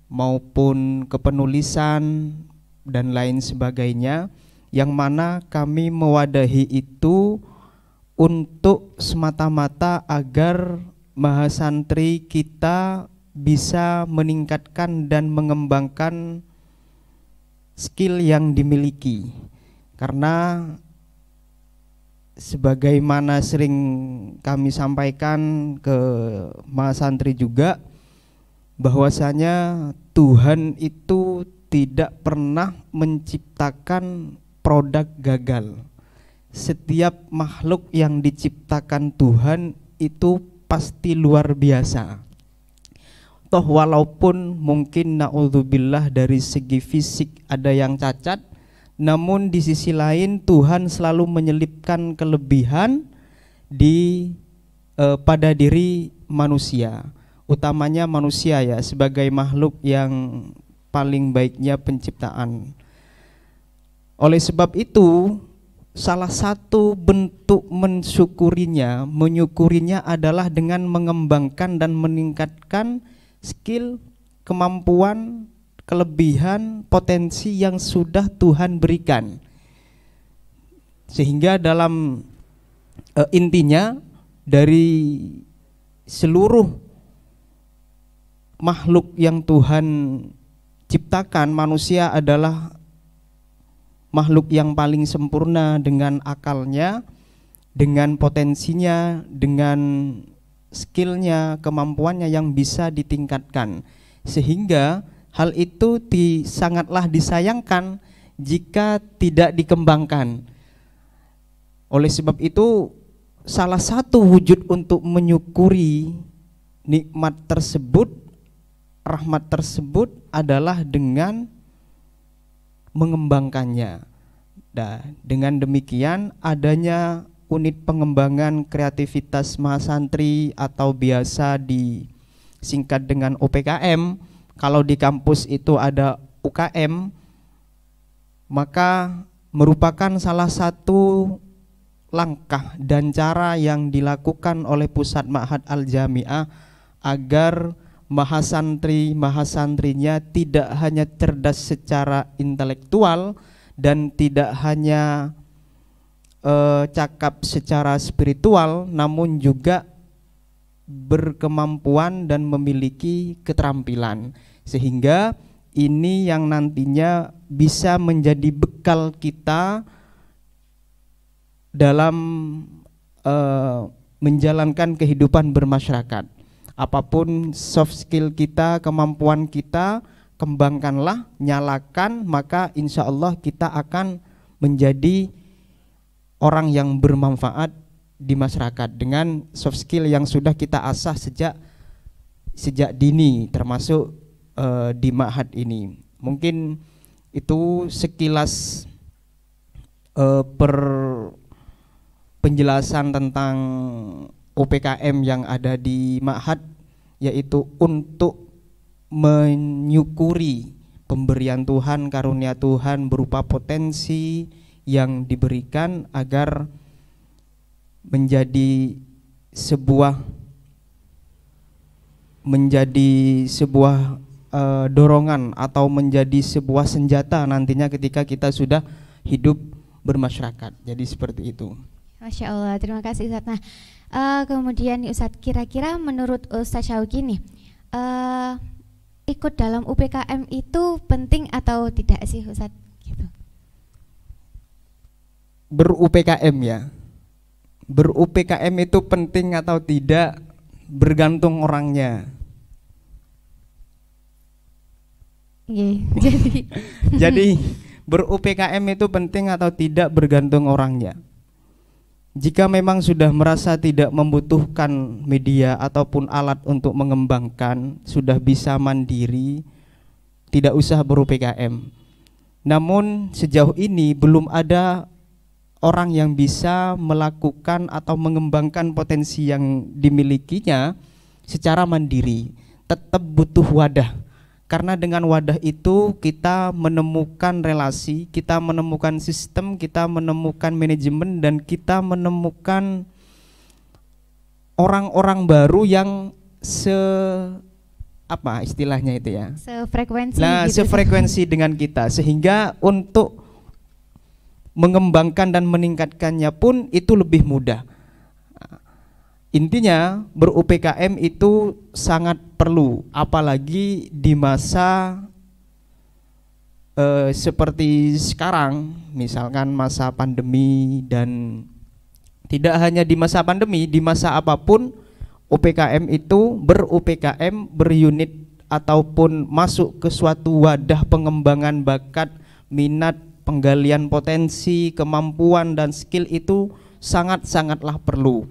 maupun kepenulisan dan lain sebagainya, yang mana kami mewadahi itu untuk semata-mata agar mahasantri kita bisa meningkatkan dan mengembangkan skill yang dimiliki. Karena sebagaimana sering kami sampaikan ke mahasantri juga, bahwasanya Tuhan itu tidak pernah menciptakan produk gagal. Setiap makhluk yang diciptakan Tuhan itu pasti luar biasa. Toh walaupun mungkin na'udzubillah dari segi fisik ada yang cacat, namun di sisi lain Tuhan selalu menyelipkan kelebihan pada diri manusia, utamanya manusia ya, sebagai makhluk yang paling baiknya penciptaan. Oleh sebab itu, salah satu bentuk menyukurinya adalah dengan mengembangkan dan meningkatkan skill, kemampuan, kelebihan, potensi yang sudah Tuhan berikan. Sehingga dalam intinya dari seluruh makhluk yang Tuhan ciptakan, manusia adalah makhluk yang paling sempurna dengan akalnya, dengan potensinya, dengan skillnya, kemampuannya yang bisa ditingkatkan. Sehingga hal itu sangatlah disayangkan jika tidak dikembangkan. Oleh sebab itu, salah satu wujud untuk menyukuri nikmat tersebut, rahmat tersebut adalah dengan mengembangkannya. Nah, dengan demikian adanya unit pengembangan kreativitas mahasantri atau biasa disingkat dengan UPKM. Kalau di kampus itu ada UKM, maka merupakan salah satu langkah dan cara yang dilakukan oleh Pusat Ma'had Al-Jami'ah agar mahasantrinya tidak hanya cerdas secara intelektual dan tidak hanya cakap secara spiritual, namun juga berkemampuan dan memiliki keterampilan, sehingga ini yang nantinya bisa menjadi bekal kita dalam menjalankan kehidupan bermasyarakat. Apapun soft skill kita, kemampuan kita, kembangkanlah, nyalakan, maka insya Allah kita akan menjadi orang yang bermanfaat di masyarakat dengan soft skill yang sudah kita asah sejak dini, termasuk di ma'had ini. Mungkin itu sekilas penjelasan tentang UPKM yang ada di ma'had, yaitu untuk menyukuri pemberian Tuhan, karunia Tuhan berupa potensi yang diberikan agar menjadi sebuah dorongan atau menjadi sebuah senjata nantinya ketika kita sudah hidup bermasyarakat. Jadi seperti itu. Masya Allah, terima kasih Ustadz. Nah, kemudian nih Ustadz, kira-kira menurut Ustadz Syauqi nih, ikut dalam UPKM itu penting atau tidak sih Ustadz? Gitu. Ber-UPKM ya. Ber-UPKM itu penting atau tidak bergantung orangnya. Jadi ber-UPKM itu penting atau tidak bergantung orangnya. Jika memang sudah merasa tidak membutuhkan media ataupun alat untuk mengembangkan, sudah bisa mandiri, tidak usah ber-UPKM. Namun sejauh ini belum ada orang yang bisa melakukan atau mengembangkan potensi yang dimilikinya secara mandiri. Tetap butuh wadah. Karena dengan wadah itu kita menemukan relasi, kita menemukan sistem, kita menemukan manajemen, dan kita menemukan orang-orang baru yang istilahnya itu ya? Sefrekuensi. Nah, gitu. sefrekuensi dengan kita, sehingga untuk mengembangkan dan meningkatkannya pun itu lebih mudah. Intinya ber-UPKM itu sangat perlu, apalagi di masa seperti sekarang, misalkan masa pandemi, dan tidak hanya di masa pandemi, di masa apapun UPKM itu ber-UPKM, berunit ataupun masuk ke suatu wadah pengembangan bakat, minat, penggalian potensi, kemampuan dan skill itu sangat-sangatlah perlu.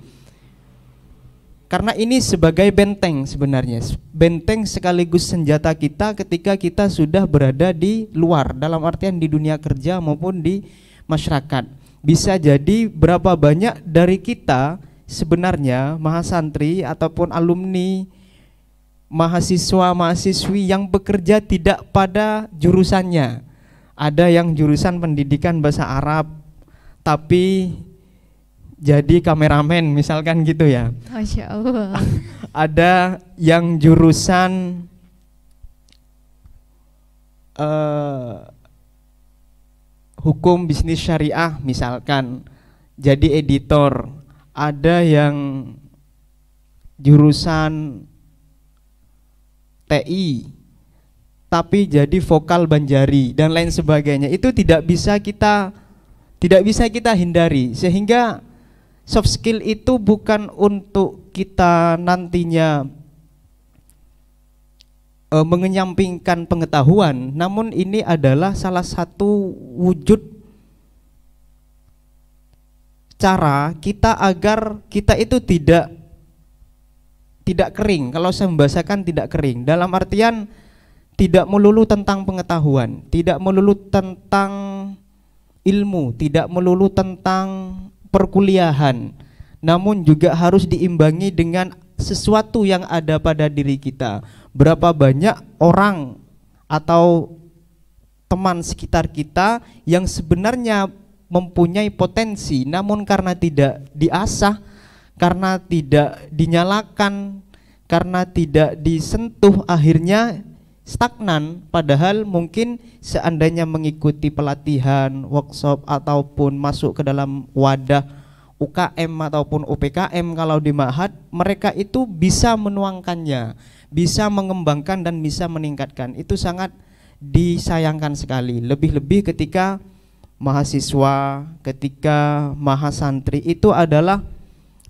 Karena ini sebagai benteng sebenarnya, benteng sekaligus senjata kita ketika kita sudah berada di luar, dalam artian di dunia kerja maupun di masyarakat. Bisa jadi berapa banyak dari kita sebenarnya mahasantri ataupun alumni, mahasiswa-mahasiswi yang bekerja tidak pada jurusannya. Ada yang jurusan pendidikan bahasa Arab tapi jadi kameramen misalkan gitu ya. Masya Allah. Ada yang jurusan hukum bisnis syariah misalkan jadi editor. Ada yang jurusan TI tapi jadi vokal Banjari dan lain sebagainya. Itu tidak bisa kita hindari, sehingga soft skill itu bukan untuk kita nantinya mengenyampingkan pengetahuan, namun ini adalah salah satu wujud cara kita agar kita itu tidak kering. Kalau saya membahasakan tidak kering, dalam artian tidak melulu tentang pengetahuan, tidak melulu tentang ilmu, tidak melulu tentang perkuliahan, namun juga harus diimbangi dengan sesuatu yang ada pada diri kita. Berapa banyak orang atau teman sekitar kita yang sebenarnya mempunyai potensi, namun karena tidak diasah, karena tidak dinyalakan, karena tidak disentuh, akhirnya stagnan. Padahal mungkin seandainya mengikuti pelatihan, workshop, ataupun masuk ke dalam wadah UKM ataupun UPKM kalau di ma'had, mereka itu bisa menuangkannya, bisa mengembangkan dan bisa meningkatkan. Itu sangat disayangkan sekali. Lebih-lebih ketika mahasiswa, ketika mahasantri itu adalah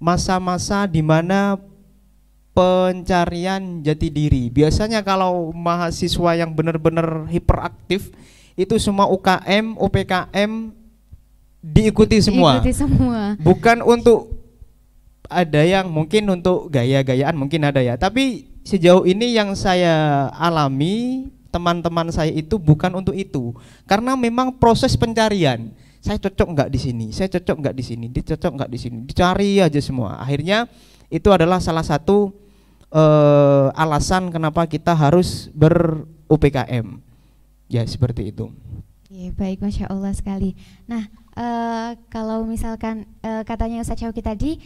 masa-masa di mana pencarian jati diri. Biasanya kalau mahasiswa yang benar-benar hiperaktif itu semua UKM, UPKM diikuti semua. Diikuti semua. Bukan untuk ada yang mungkin untuk gaya-gayaan mungkin ada ya, tapi sejauh ini yang saya alami teman-teman saya itu bukan untuk itu, karena memang proses pencarian. Saya cocok nggak di sini, saya cocok nggak di sini, dicocok nggak di sini, dicari aja semua. Akhirnya itu adalah salah satu alasan kenapa kita harus ber-UPKM. Ya seperti itu. Ya, baik, Masya Allah sekali. Nah, kalau misalkan katanya Ustadz Syauki tadi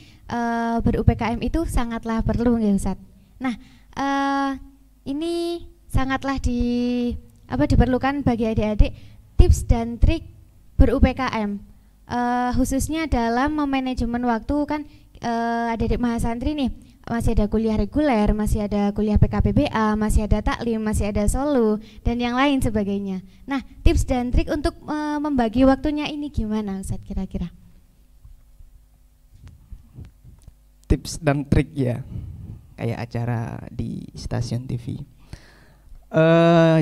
ber-UPKM itu sangatlah perlu ya Ustadz. Nah, ini sangatlah diperlukan bagi adik-adik tips dan trik ber-UPKM, khususnya dalam memanajemen waktu. Kan adik-adik mahasantri nih masih ada kuliah reguler, masih ada kuliah PKPBA, masih ada taklim, masih ada solo dan yang lain sebagainya. Nah, tips dan trik untuk membagi waktunya ini gimana Ustadz kira-kira? Tips dan trik ya, kayak acara di stasiun TV.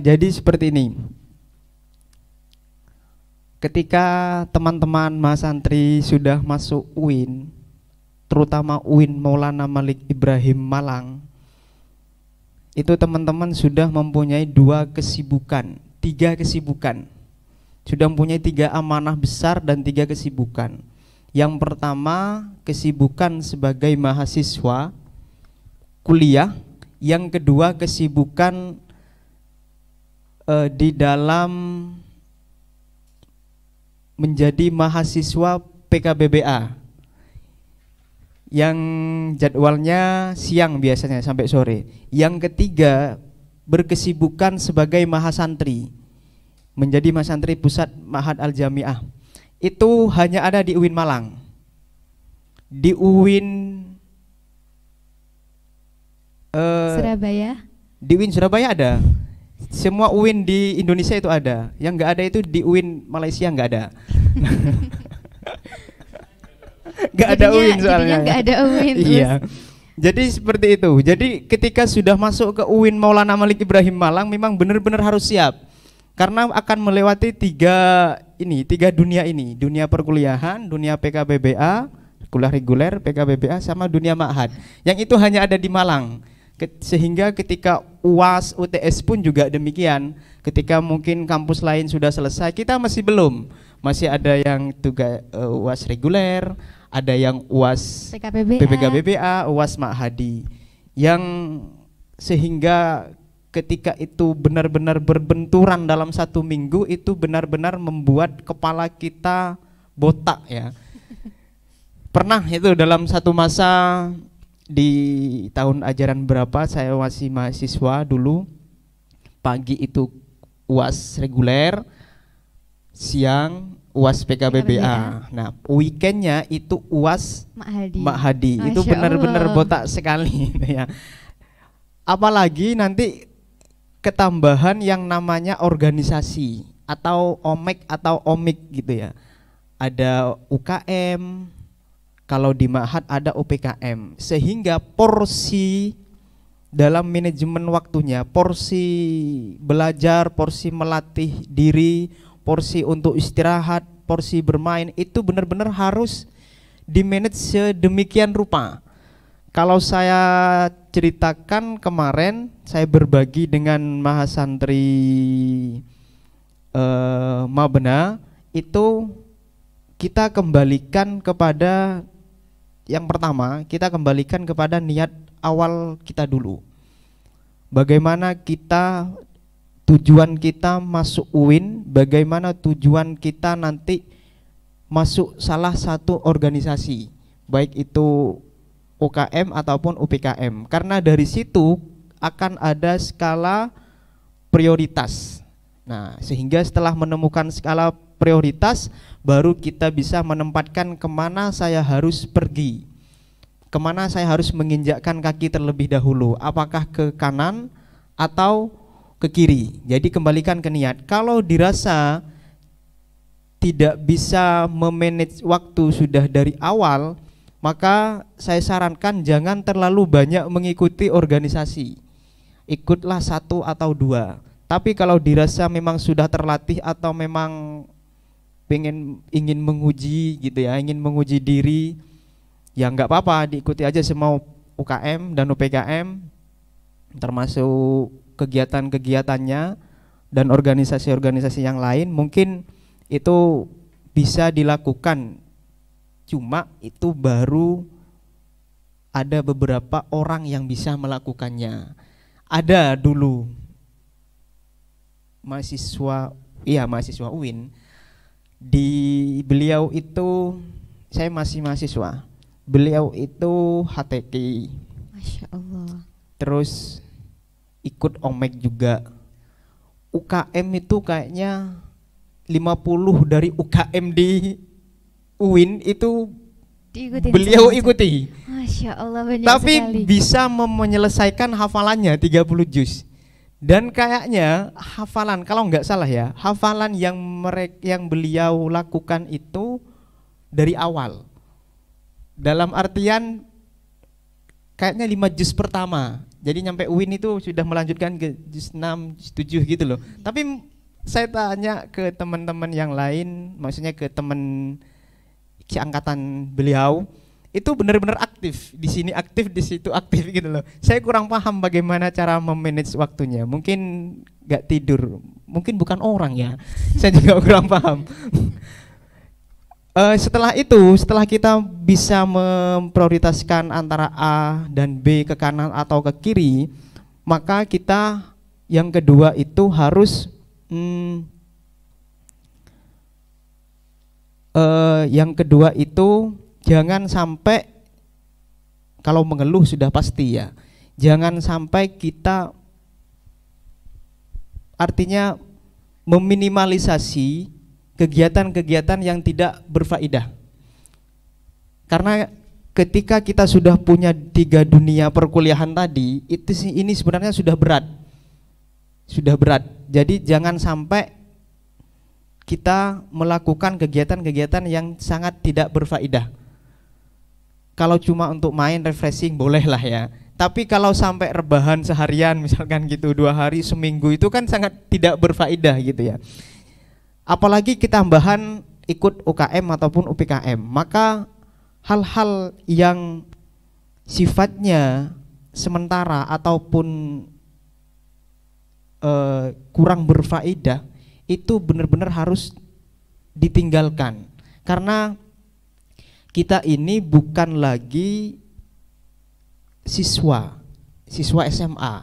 Jadi seperti ini. Ketika teman-teman mahasantri sudah masuk UIN, terutama UIN Maulana Malik Ibrahim Malang, itu teman-teman sudah mempunyai 3 kesibukan, sudah mempunyai 3 amanah besar dan 3 kesibukan. Yang pertama, kesibukan sebagai mahasiswa kuliah. Yang kedua, kesibukan di dalam menjadi mahasiswa PKBBA yang jadwalnya siang biasanya sampai sore. Yang ketiga, berkesibukan sebagai mahasantri, menjadi mahasantri pusat Ma'had Al-Jami'ah. Itu hanya ada di UIN Malang. Di UIN Surabaya. Di UIN Surabaya ada. Semua UIN di Indonesia itu ada. Yang enggak ada itu di UIN Malaysia enggak ada. Gak ada UIN soalnya. Gak ada UIN. Iya. Jadi seperti itu. Jadi ketika sudah masuk ke UIN Maulana Malik Ibrahim Malang, memang benar-benar harus siap, karena akan melewati 3 dunia ini, dunia perkuliahan, dunia PKBBA, kuliah reguler, PKBBA, sama dunia Ma'had. Yang itu hanya ada di Malang. Sehingga ketika UAS, UTS pun juga demikian. Ketika mungkin kampus lain sudah selesai, kita masih belum. Masih ada yang tugas UAS reguler, ada yang UAS PPKBBA, UAS Ma'hadi, yang sehingga ketika itu benar-benar berbenturan dalam 1 minggu, itu benar-benar membuat kepala kita botak ya. Pernah itu dalam satu masa di tahun ajaran berapa, saya masih mahasiswa dulu, pagi itu UAS reguler, siang UAS PKBBA. Nah, weekendnya itu UAS Ma'hadi. Itu benar-benar botak sekali ya. Apalagi nanti ketambahan yang namanya organisasi atau OMEK atau OMIK gitu ya. Ada UKM, kalau di Ma'had ada UPKM, sehingga porsi dalam manajemen waktunya, porsi belajar, porsi melatih diri, porsi untuk istirahat, porsi bermain, itu benar-benar harus dimanage sedemikian rupa. Kalau saya ceritakan kemarin, saya berbagi dengan mahasantri Mabena, itu kita kembalikan kepada yang pertama, kita kembalikan kepada niat awal kita dulu. Bagaimana kita, tujuan kita masuk UIN, bagaimana tujuan kita nanti masuk salah satu organisasi, baik itu UKM ataupun UPKM. Karena dari situ akan ada skala prioritas. Nah, sehingga setelah menemukan skala prioritas, baru kita bisa menempatkan kemana saya harus pergi, kemana saya harus menginjakkan kaki terlebih dahulu, apakah ke kanan atau ke kiri. Jadi kembalikan ke niat. Kalau dirasa tidak bisa memanage waktu sudah dari awal, maka saya sarankan jangan terlalu banyak mengikuti organisasi, ikutlah 1 atau 2. Tapi kalau dirasa memang sudah terlatih atau memang ingin menguji gitu ya, ingin menguji diri, ya nggak apa-apa, diikuti aja semua UKM dan UPKM, termasuk kegiatan-kegiatannya dan organisasi-organisasi yang lain. Mungkin itu bisa dilakukan, cuma itu baru ada beberapa orang yang bisa melakukannya. Ada dulu mahasiswa UIN, di beliau itu, saya masih mahasiswa, beliau itu HTQ, Masya Allah. terus ikut OMEK juga. UKM itu kayaknya 50 dari UKM di UIN itu Diikutin beliau sama ikuti. Masya Allah, banyak Tapi sekali. bisa menyelesaikan hafalannya 30 juz. Dan kayaknya hafalan, kalau nggak salah ya, hafalan yang beliau lakukan itu dari awal. Dalam artian kayaknya 5 juz pertama. Jadi nyampe UIN itu sudah melanjutkan ke juz 6, juz 7 gitu loh. Tapi saya tanya ke teman-teman yang lain, maksudnya ke teman seangkatan beliau, itu benar-benar aktif, di sini aktif, di situ aktif gitu loh. Saya kurang paham bagaimana cara memanage waktunya. Mungkin nggak tidur, mungkin bukan orang ya. Saya juga kurang paham. Setelah itu, setelah kita bisa memprioritaskan antara A dan B ke kanan atau ke kiri, maka kita yang kedua itu harus yang kedua itu jangan sampai, kalau mengeluh sudah pasti ya, jangan sampai kita artinya meminimalisasi kegiatan-kegiatan yang tidak berfaedah. Karena ketika kita sudah punya 3 dunia perkuliahan tadi, ini sebenarnya sudah berat. Sudah berat. Jadi jangan sampai kita melakukan kegiatan-kegiatan yang sangat tidak berfaedah. Kalau cuma untuk main refreshing bolehlah ya. Tapi kalau sampai rebahan seharian misalkan gitu, 2 hari seminggu, itu kan sangat tidak berfaedah gitu ya. Apalagi kita tambahan ikut UKM ataupun UPKM, maka hal-hal yang sifatnya sementara ataupun kurang berfaedah itu benar-benar harus ditinggalkan. Karena kita ini bukan lagi siswa SMA.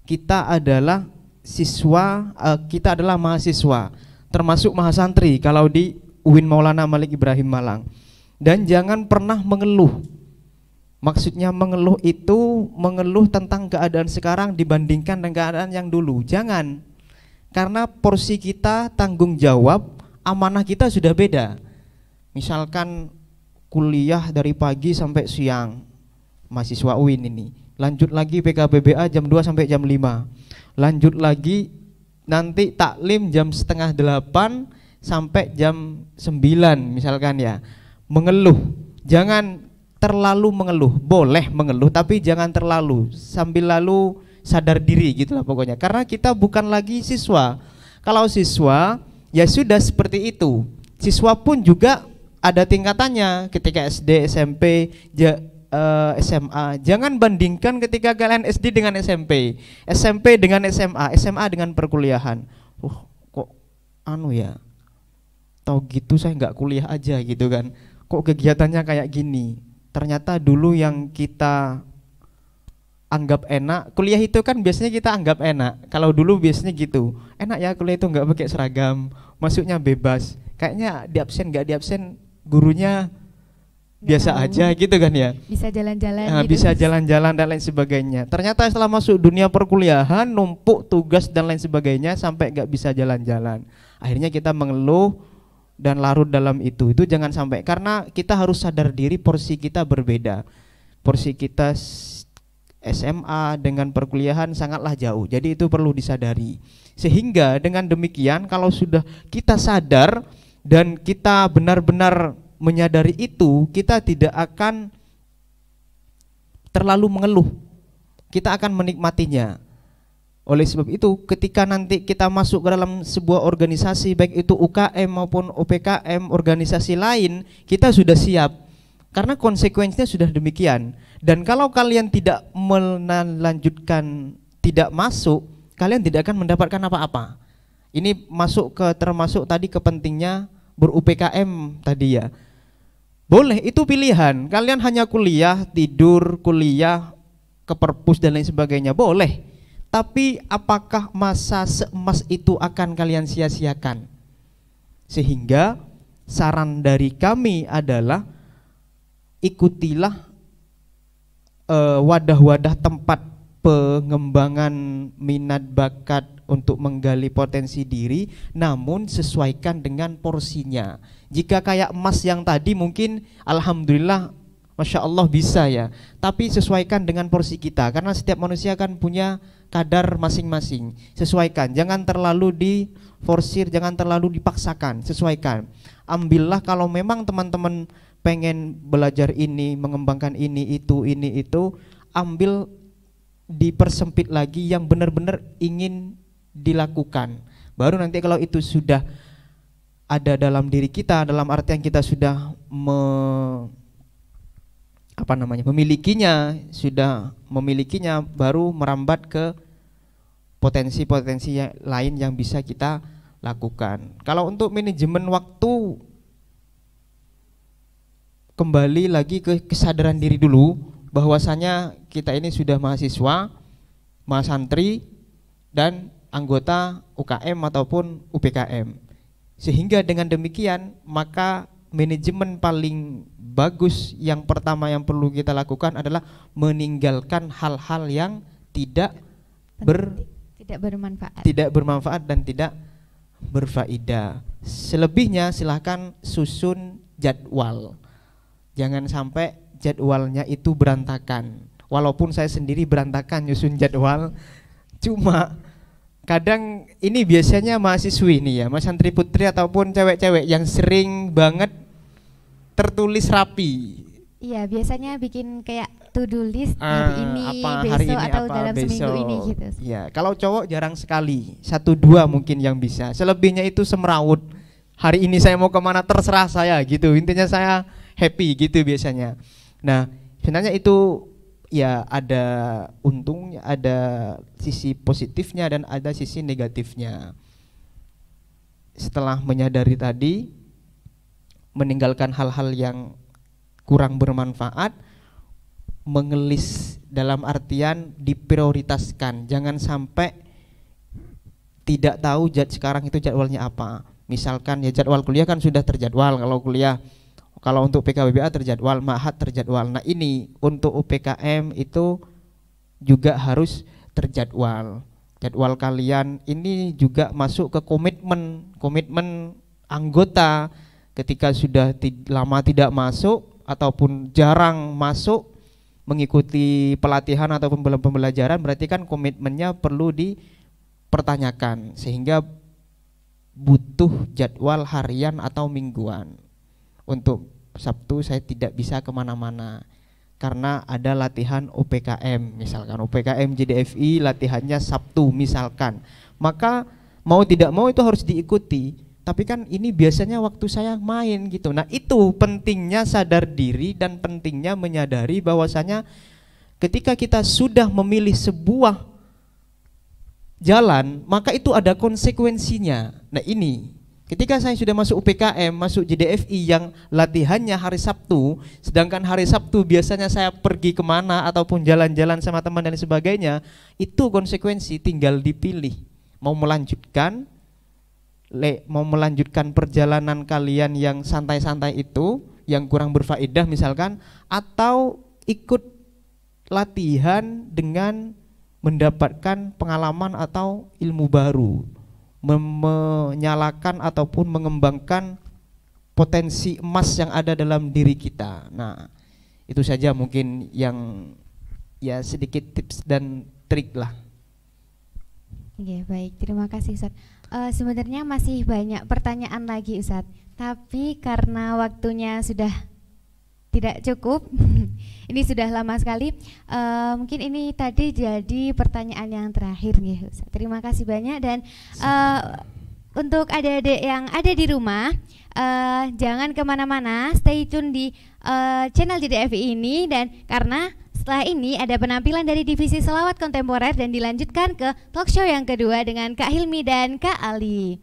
Kita adalah mahasiswa, termasuk mahasantri kalau di UIN Maulana Malik Ibrahim Malang. Dan jangan pernah mengeluh. Maksudnya mengeluh itu mengeluh tentang keadaan sekarang dibandingkan dengan keadaan yang dulu. Jangan. Karena porsi kita, tanggung jawab, amanah kita sudah beda. Misalkan kuliah dari pagi sampai siang, mahasiswa UIN ini. Lanjut lagi PKBBA jam 2 sampai jam 5. Lanjut lagi nanti taklim jam 7:30 sampai jam 9 misalkan ya. Mengeluh, jangan terlalu mengeluh. Boleh mengeluh tapi jangan terlalu, sambil lalu sadar diri gitulah pokoknya. Karena kita bukan lagi siswa. Kalau siswa ya sudah seperti itu. Siswa pun juga ada tingkatannya ketika SD, SMP, SMA. Jangan bandingkan ketika kalian SD dengan SMP, SMP dengan SMA, SMA dengan perkuliahan. Kok anu ya, tau gitu saya nggak kuliah aja gitu kan. Kok kegiatannya kayak gini. Ternyata dulu yang kita anggap enak, kuliah itu kan biasanya kita anggap enak. Kalau dulu biasanya gitu, enak ya kuliah itu nggak pakai seragam, masuknya bebas. Kayaknya di absen nggak di absen, gurunya biasa aja gitu kan ya. Bisa jalan-jalan Nah, gitu. bisa jalan-jalan dan lain sebagainya. Ternyata setelah masuk dunia perkuliahan, numpuk tugas dan lain sebagainya sampai nggak bisa jalan-jalan. Akhirnya kita mengeluh dan larut dalam itu jangan sampai, karena kita harus sadar diri porsi kita berbeda. Porsi kita SMA dengan perkuliahan sangatlah jauh, jadi itu perlu disadari. Sehingga dengan demikian kalau sudah kita sadar dan kita benar-benar menyadari itu, kita tidak akan terlalu mengeluh, kita akan menikmatinya. Oleh sebab itu, ketika nanti kita masuk ke dalam sebuah organisasi, baik itu UKM maupun OPKM, organisasi lain, kita sudah siap. Karena konsekuensinya sudah demikian. Dan kalau kalian tidak melanjutkan, tidak masuk, kalian tidak akan mendapatkan apa-apa. Ini masuk ke termasuk tadi ke pentingnya ber-UPKM tadi ya. Boleh, itu pilihan. Kalian hanya kuliah, tidur, kuliah, ke perpus dan lain sebagainya, boleh. Tapi apakah masa seemas itu akan kalian sia-siakan? Sehingga saran dari kami adalah ikutilah wadah-wadah tempat pengembangan minat bakat untuk menggali potensi diri, namun sesuaikan dengan porsinya. Jika kayak emas yang tadi mungkin alhamdulillah Masya Allah bisa ya, tapi sesuaikan dengan porsi kita, karena setiap manusia kan punya kadar masing-masing. Sesuaikan, jangan terlalu diforsir, jangan terlalu dipaksakan, sesuaikan. Ambillah kalau memang teman-teman pengen belajar ini, mengembangkan ini itu, ambil dipersempit lagi yang benar-benar ingin dilakukan. Baru nanti kalau itu sudah ada dalam diri kita, dalam artian kita sudah memilikinya, baru merambat ke potensi-potensi lain yang bisa kita lakukan. Kalau untuk manajemen waktu, kembali lagi ke kesadaran diri dulu, bahwasanya kita ini sudah mahasiswa, mahasantri, dan anggota UKM ataupun UPKM. Sehingga dengan demikian, maka manajemen paling bagus yang pertama yang perlu kita lakukan adalah meninggalkan hal-hal yang tidak bermanfaat dan tidak berfaedah. Selebihnya silahkan susun jadwal. Jangan sampai jadwalnya itu berantakan. Walaupun saya sendiri berantakan nyusun jadwal, cuma kadang ini biasanya mahasiswi nih ya, mas santri putri ataupun cewek-cewek yang sering banget tertulis rapi. Iya, biasanya bikin kayak to-do list hari ini, besok atau dalam seminggu ini gitu. Iya, kalau cowok jarang sekali, 1-2 mungkin yang bisa. Selebihnya itu semrawut. Hari ini saya mau kemana terserah saya gitu. Intinya saya happy gitu biasanya. Nah, sebenarnya itu ya ada untungnya, ada sisi positifnya dan ada sisi negatifnya. Setelah menyadari tadi, meninggalkan hal-hal yang kurang bermanfaat, mengelis dalam artian diprioritaskan. Jangan sampai tidak tahu sekarang itu jadwalnya apa. Misalkan ya jadwal kuliah kan sudah terjadwal, kalau kuliah, kalau untuk PKBBA terjadwal, Ma'had terjadwal. Nah ini untuk UPKM itu juga harus terjadwal. Jadwal kalian ini juga masuk ke komitmen anggota. Ketika sudah lama tidak masuk ataupun jarang masuk mengikuti pelatihan ataupun pembelajaran, berarti kan komitmennya perlu dipertanyakan, sehingga butuh jadwal harian atau mingguan. Untuk Sabtu saya tidak bisa kemana-mana karena ada latihan UPKM, misalkan UPKM JDFI latihannya Sabtu misalkan, maka mau tidak mau itu harus diikuti. Tapi kan ini biasanya waktu saya main gitu. Nah itu pentingnya sadar diri dan pentingnya menyadari bahwasanya ketika kita sudah memilih sebuah jalan, maka itu ada konsekuensinya. Nah ini, ketika saya sudah masuk UPKM, masuk JDFI yang latihannya hari Sabtu, sedangkan hari Sabtu biasanya saya pergi kemana ataupun jalan-jalan sama teman dan sebagainya, itu konsekuensi, tinggal dipilih. Mau melanjutkan perjalanan kalian yang santai-santai itu, yang kurang berfaedah misalkan, atau ikut latihan dengan mendapatkan pengalaman atau ilmu baru, menyalakan ataupun mengembangkan potensi emas yang ada dalam diri kita. Nah itu saja mungkin yang ya sedikit tips dan trik lah. Oke, baik, terima kasih Ustadz. Sebenarnya masih banyak pertanyaan lagi Ustadz, tapi karena waktunya sudah tidak cukup. Ini sudah lama sekali. Mungkin ini tadi jadi pertanyaan yang terakhir nih. Terima kasih banyak dan untuk adik-adik yang ada di rumah, jangan kemana-mana, stay tune di channel JDFI ini, dan karena setelah ini ada penampilan dari divisi selawat kontemporer dan dilanjutkan ke talk show yang kedua dengan Kak Hilmi dan Kak Ali.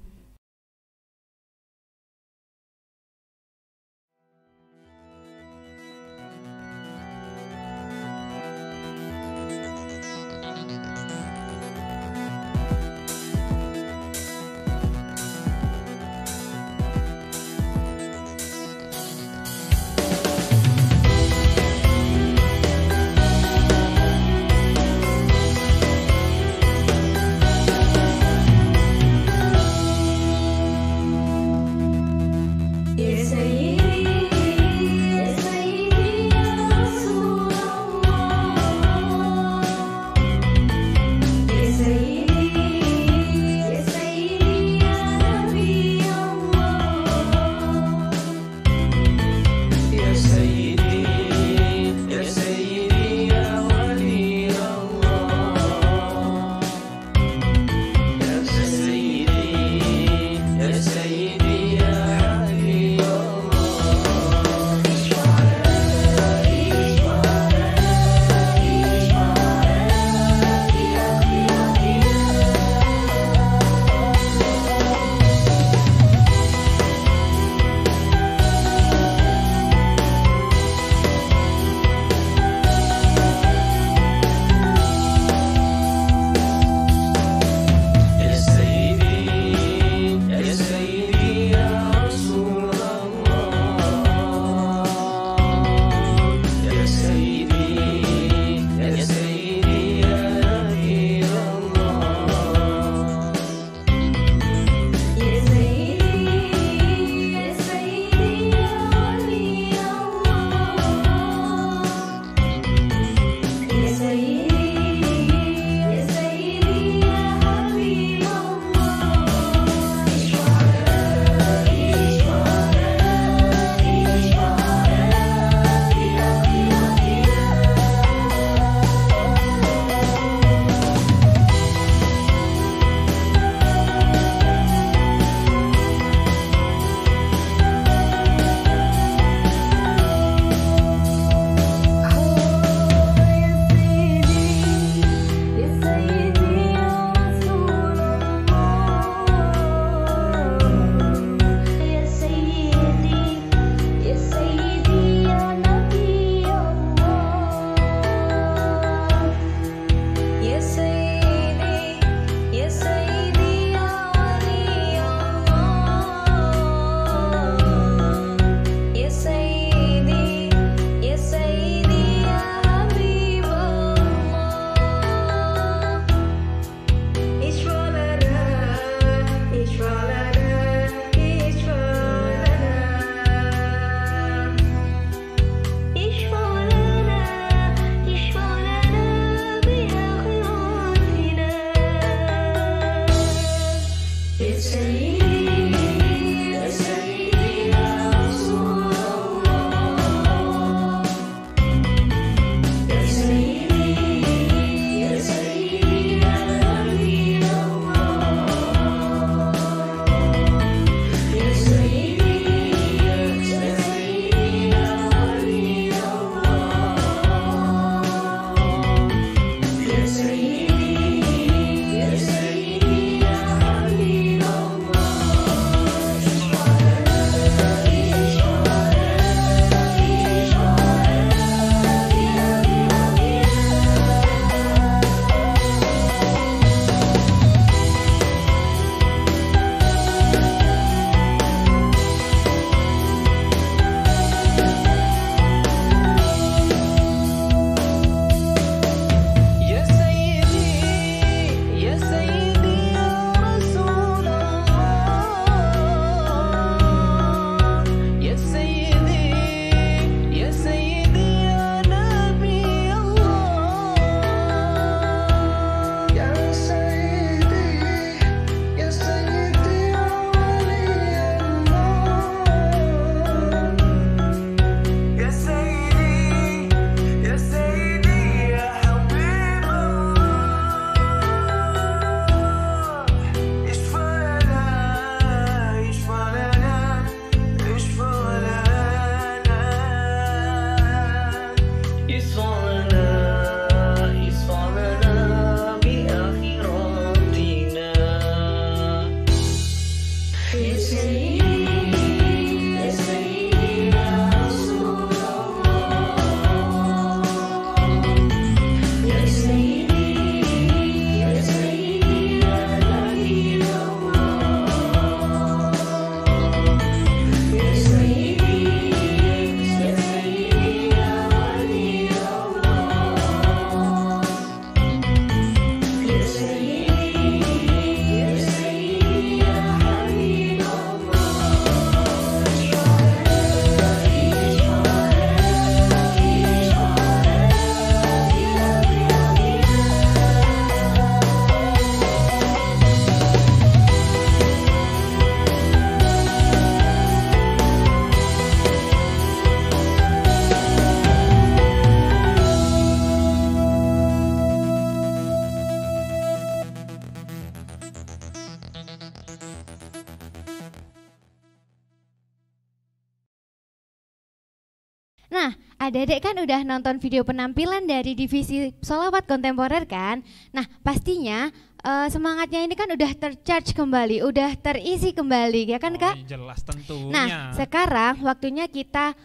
Nah, adik-adik kan udah nonton video penampilan dari divisi sholawat kontemporer kan? Nah, pastinya semangatnya ini kan udah tercharge kembali, udah terisi kembali, ya kan Kak? Jelas tentunya. Nah, sekarang waktunya kita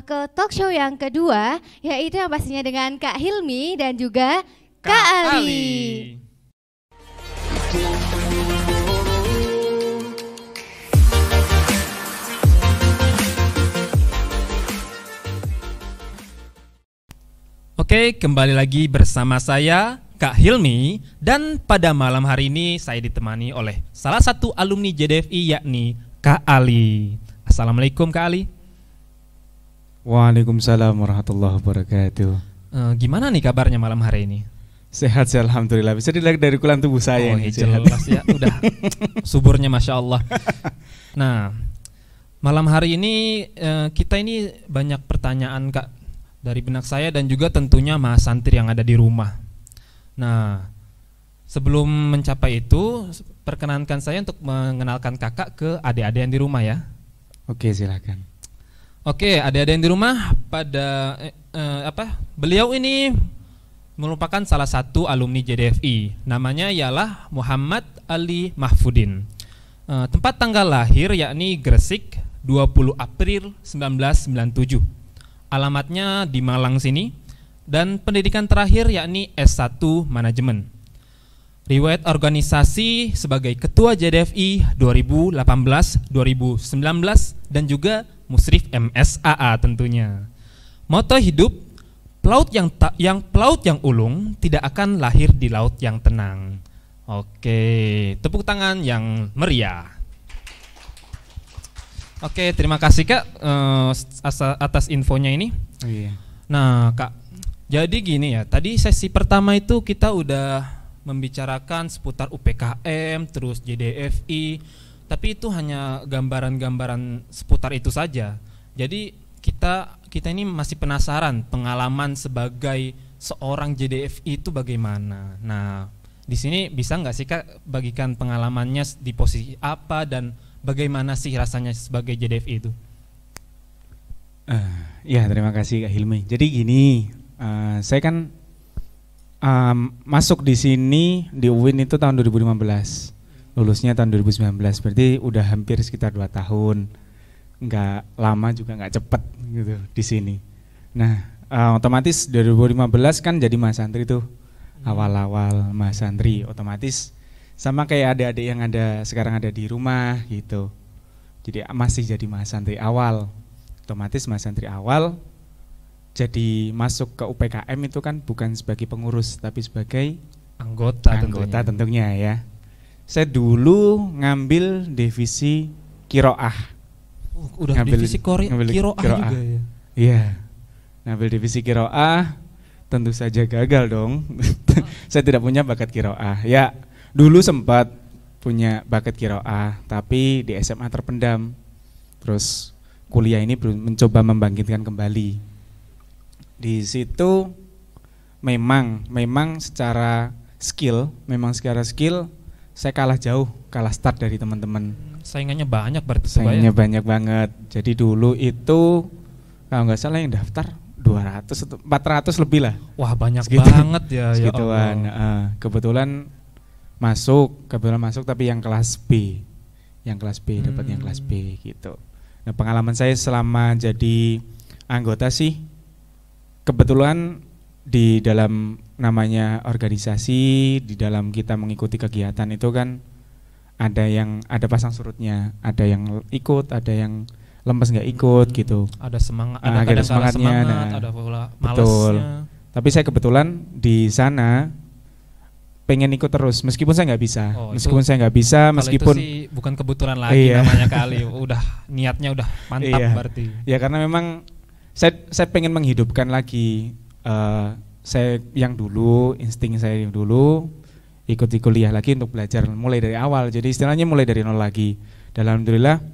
ke talk show yang kedua, yaitu yang pastinya dengan Kak Hilmi dan juga Kak Ali. Oke, kembali lagi bersama saya Kak Hilmi, dan pada malam hari ini saya ditemani oleh salah satu alumni JDFI yakni Kak Ali. Assalamualaikum Kak Ali. Waalaikumsalam warahmatullahi wabarakatuh. Gimana nih kabarnya malam hari ini? Sehat sih alhamdulillah. Bisa dilihat dari kulan tubuh saya ini. Jelas ya, udah suburnya Masya Allah. Nah, malam hari ini kita ini banyak pertanyaan Kak dari benak saya dan juga tentunya Mas Santri yang ada di rumah. Nah, sebelum mencapai itu, perkenankan saya untuk mengenalkan kakak ke adik-adik yang di rumah ya. Oke, silakan. Oke, adik-adik yang di rumah pada beliau ini merupakan salah satu alumni JDFI. Namanya ialah Muhammad Ali Mahfudin. Tempat tanggal lahir yakni Gresik, 20 April 1997. Alamatnya di Malang sini. Dan pendidikan terakhir yakni S1 Manajemen. Riwayat organisasi sebagai Ketua JDFI 2018, 2019 dan juga Musrif MSAA tentunya. Moto hidup, pelaut yang ulung tidak akan lahir di laut yang tenang. Oke, tepuk tangan yang meriah. Oke, terima kasih Kak atas infonya ini. Oh, iya. Nah Kak, jadi gini ya, tadi sesi pertama itu kita udah membicarakan seputar UPKM, terus JDFI, tapi itu hanya gambaran-gambaran seputar itu saja. Jadi kita ini masih penasaran pengalaman sebagai seorang JDFI itu bagaimana. Nah, di sini bisa nggak sih Kak bagikan pengalamannya di posisi apa dan bagaimana sih rasanya sebagai JDFI itu? Ya, terima kasih Kak Hilmi. Jadi gini. Saya kan masuk di sini di UIN itu tahun 2015, lulusnya tahun 2019, berarti udah hampir sekitar 2 tahun, nggak lama juga nggak cepet gitu di sini. Nah, otomatis 2015 kan jadi Mas Santri tuh, awal-awal Mas Santri, otomatis sama kayak adik-adik yang ada sekarang ada di rumah gitu. Jadi masih jadi Mas Santri awal, otomatis Mas Santri awal. Jadi masuk ke UPKM itu kan bukan sebagai pengurus tapi sebagai anggota tentunya ya. Saya dulu ngambil divisi Qiraah. Udah ngambil divisi Qiraah juga ya. Iya. Ngambil divisi Qiraah, tentu saja gagal dong. Saya tidak punya bakat Qiraah. Ya, dulu sempat punya bakat Qiraah, tapi di SMA terpendam. Terus kuliah ini mencoba membangkitkan kembali. Di situ memang secara skill saya kalah jauh, kalah start dari teman-teman. Saingannya banyak berarti. Saingannya banyak banget. Jadi dulu itu kalau nggak salah yang daftar 200 400 lebih lah. Wah, banyak banget ya. Segituan. Kebetulan masuk tapi yang kelas B. Dapat yang kelas B gitu. Nah, pengalaman saya selama jadi anggota sih kebetulan di dalam namanya organisasi, di dalam kita mengikuti kegiatan itu kan ada pasang surutnya, ada yang ikut, ada yang lemes nggak ikut gitu. Ada semangatnya, ada pula malesnya. Betul. Tapi saya kebetulan di sana pengen ikut terus, meskipun saya nggak bisa, meskipun itu sih bukan kebetulan lagi namanya kali, udah niatnya udah mantap berarti. Ya karena memang saya pengen menghidupkan lagi saya yang dulu, insting saya yang dulu, ikuti kuliah lagi untuk belajar mulai dari awal. Jadi istilahnya mulai dari nol lagi. Dan alhamdulillah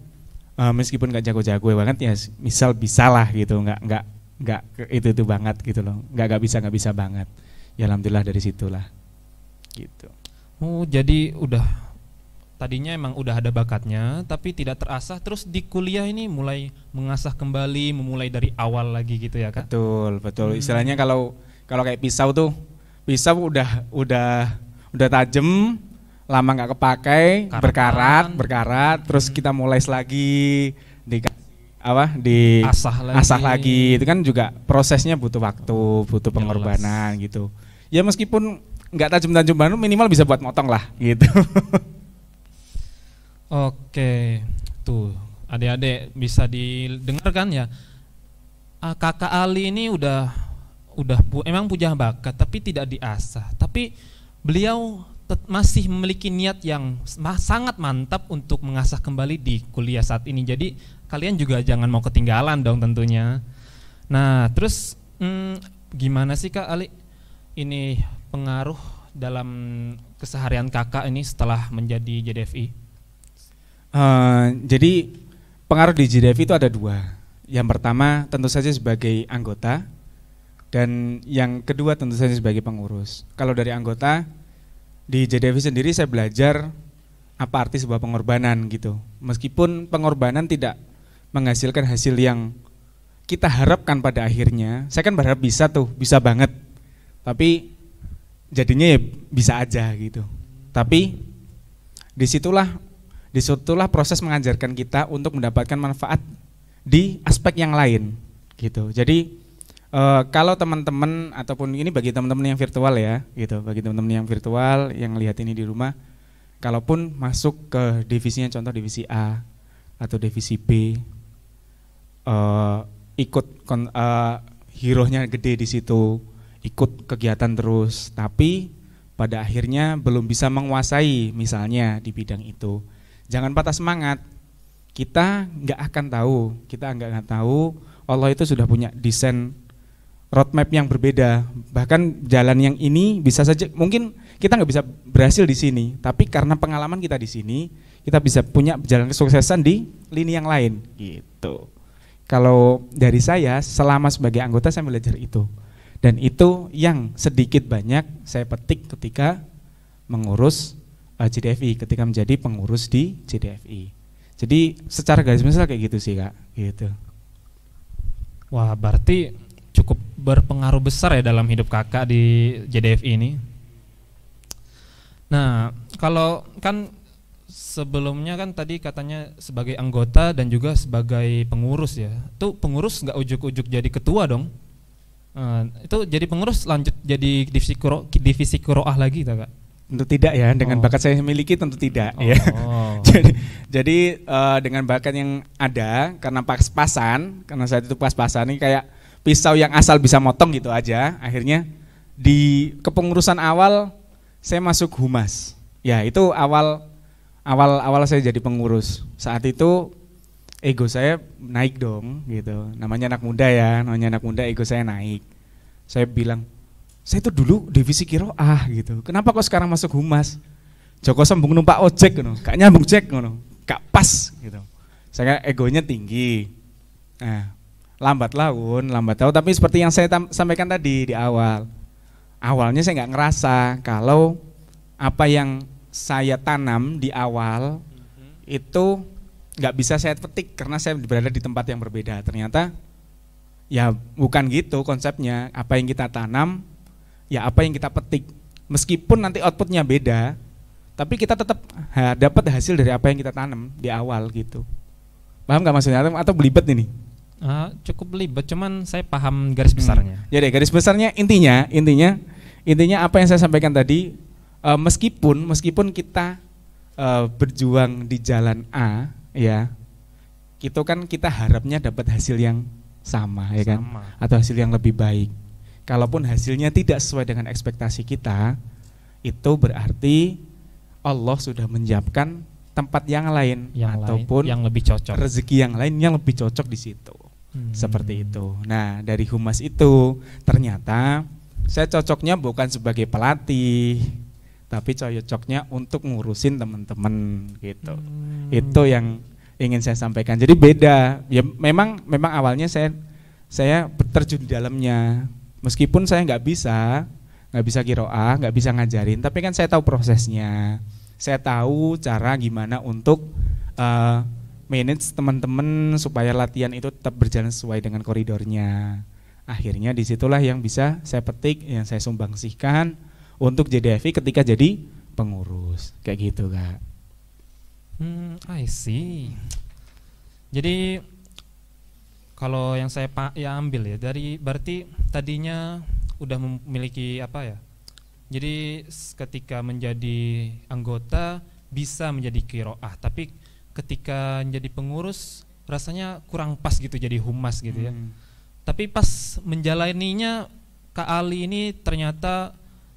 meskipun nggak jago-jago banget ya, misal bisalah gitu, nggak itu banget gitu loh, nggak bisa banget. Ya alhamdulillah dari situlah, gitu. Oh jadi udah tadinya emang udah ada bakatnya tapi tidak terasah, terus di kuliah ini mulai mengasah kembali, memulai dari awal lagi gitu ya Kak? Betul. Istilahnya kalau kayak pisau tuh, pisau udah tajam, lama nggak kepakai, berkarat, terus kita mulai lagi diasah lagi. Itu kan juga prosesnya butuh waktu, butuh pengorbanan gitu. Ya meskipun nggak tajam-tajam banget, minimal bisa buat motong lah gitu. Oke, tuh adik-adik bisa didengarkan ya. Kakak Ali ini emang punya bakat tapi tidak diasah. Tapi beliau masih memiliki niat yang sangat mantap untuk mengasah kembali di kuliah saat ini. Jadi kalian juga jangan mau ketinggalan dong tentunya. Nah, terus gimana sih Kak Ali ini pengaruh dalam keseharian kakak ini setelah menjadi JDFI? Jadi pengaruh di JDFI itu ada dua. Yang pertama tentu saja sebagai anggota, dan yang kedua tentu saja sebagai pengurus. Kalau dari anggota, di JDFI sendiri saya belajar apa arti sebuah pengorbanan gitu. Meskipun pengorbanan tidak menghasilkan hasil yang kita harapkan pada akhirnya, saya kan berharap bisa banget. Tapi jadinya ya bisa aja gitu. Tapi disitulah proses mengajarkan kita untuk mendapatkan manfaat di aspek yang lain gitu. Jadi kalau teman-teman ataupun ini bagi teman-teman yang virtual ya gitu, bagi teman-teman yang virtual yang lihat ini di rumah, kalaupun masuk ke divisinya, contoh divisi A atau divisi B, ikut hero-nya gede di situ, ikut kegiatan terus, tapi pada akhirnya belum bisa menguasai misalnya di bidang itu. Jangan patah semangat. Kita nggak akan tahu Allah itu sudah punya desain roadmap yang berbeda. Bahkan jalan yang ini bisa saja mungkin kita nggak bisa berhasil di sini, tapi karena pengalaman kita di sini, kita bisa punya jalan kesuksesan di lini yang lain gitu. Kalau dari saya selama sebagai anggota saya belajar itu. Dan itu yang sedikit banyak saya petik ketika mengurus JDFI, ketika menjadi pengurus di JDFI. Jadi secara garis besar kayak gitu sih Kak, gitu. Wah, berarti cukup berpengaruh besar ya dalam hidup kakak di JDFI ini. Nah, kalau kan sebelumnya kan tadi katanya sebagai anggota dan juga sebagai pengurus ya. Itu pengurus nggak ujuk-ujuk jadi ketua dong? Itu jadi pengurus lanjut jadi divisi Qiraah lagi tak Kak? Tentu tidak ya, dengan bakat saya miliki tentu tidak ya. Jadi dengan bakat yang ada karena pas-pasan, karena saat itu pas-pasan ini kayak pisau yang asal bisa motong gitu aja. Akhirnya di kepengurusan awal saya masuk humas. Ya, itu awal saya jadi pengurus. Saat itu ego saya naik dong gitu. Namanya anak muda ya, ego saya naik. Saya bilang, saya itu dulu divisi Qiraah gitu. Kenapa kok sekarang masuk humas? Joko sambung numpak ojek ngono, gak nyambung cek ngono, gak pas gitu. Saya egonya tinggi. Nah, lambat laun tapi seperti yang saya sampaikan tadi di awal. Awalnya saya nggak ngerasa kalau apa yang saya tanam di awal itu nggak bisa saya petik karena saya berada di tempat yang berbeda. Ternyata ya bukan gitu konsepnya. Apa yang kita tanam, ya apa yang kita petik. Meskipun nanti outputnya beda, tapi kita tetap dapat hasil dari apa yang kita tanam di awal gitu. Paham nggak maksudnya atau belibet ini? Cukup belibet, cuman saya paham garis besarnya. Jadi garis besarnya intinya apa yang saya sampaikan tadi, meskipun kita berjuang di jalan A ya, itu kan kita harapnya dapat hasil yang sama ya kan, atau hasil yang lebih baik. Kalaupun hasilnya tidak sesuai dengan ekspektasi kita, itu berarti Allah sudah menyiapkan tempat yang lain ataupun yang lebih cocok, rezeki yang lain yang lebih cocok di situ. Seperti itu. Nah, dari humas itu ternyata saya cocoknya bukan sebagai pelatih, tapi cocoknya untuk ngurusin teman-teman gitu. Itu yang ingin saya sampaikan. Jadi beda. Ya memang awalnya saya terjun di dalamnya. Meskipun saya nggak bisa qiraah, nggak bisa ngajarin, tapi kan saya tahu prosesnya. Saya tahu cara gimana untuk manage teman-teman supaya latihan itu tetap berjalan sesuai dengan koridornya. Akhirnya disitulah yang bisa saya petik, yang saya sumbangsihkan untuk JDFI ketika jadi pengurus, kayak gitu Kak. I see. Jadi kalau yang saya ambil ya dari berarti tadinya udah memiliki apa ya? Jadi ketika menjadi anggota bisa menjadi qiraah, tapi ketika menjadi pengurus rasanya kurang pas gitu jadi humas gitu ya. Tapi pas menjalaninya Kak Ali ini ternyata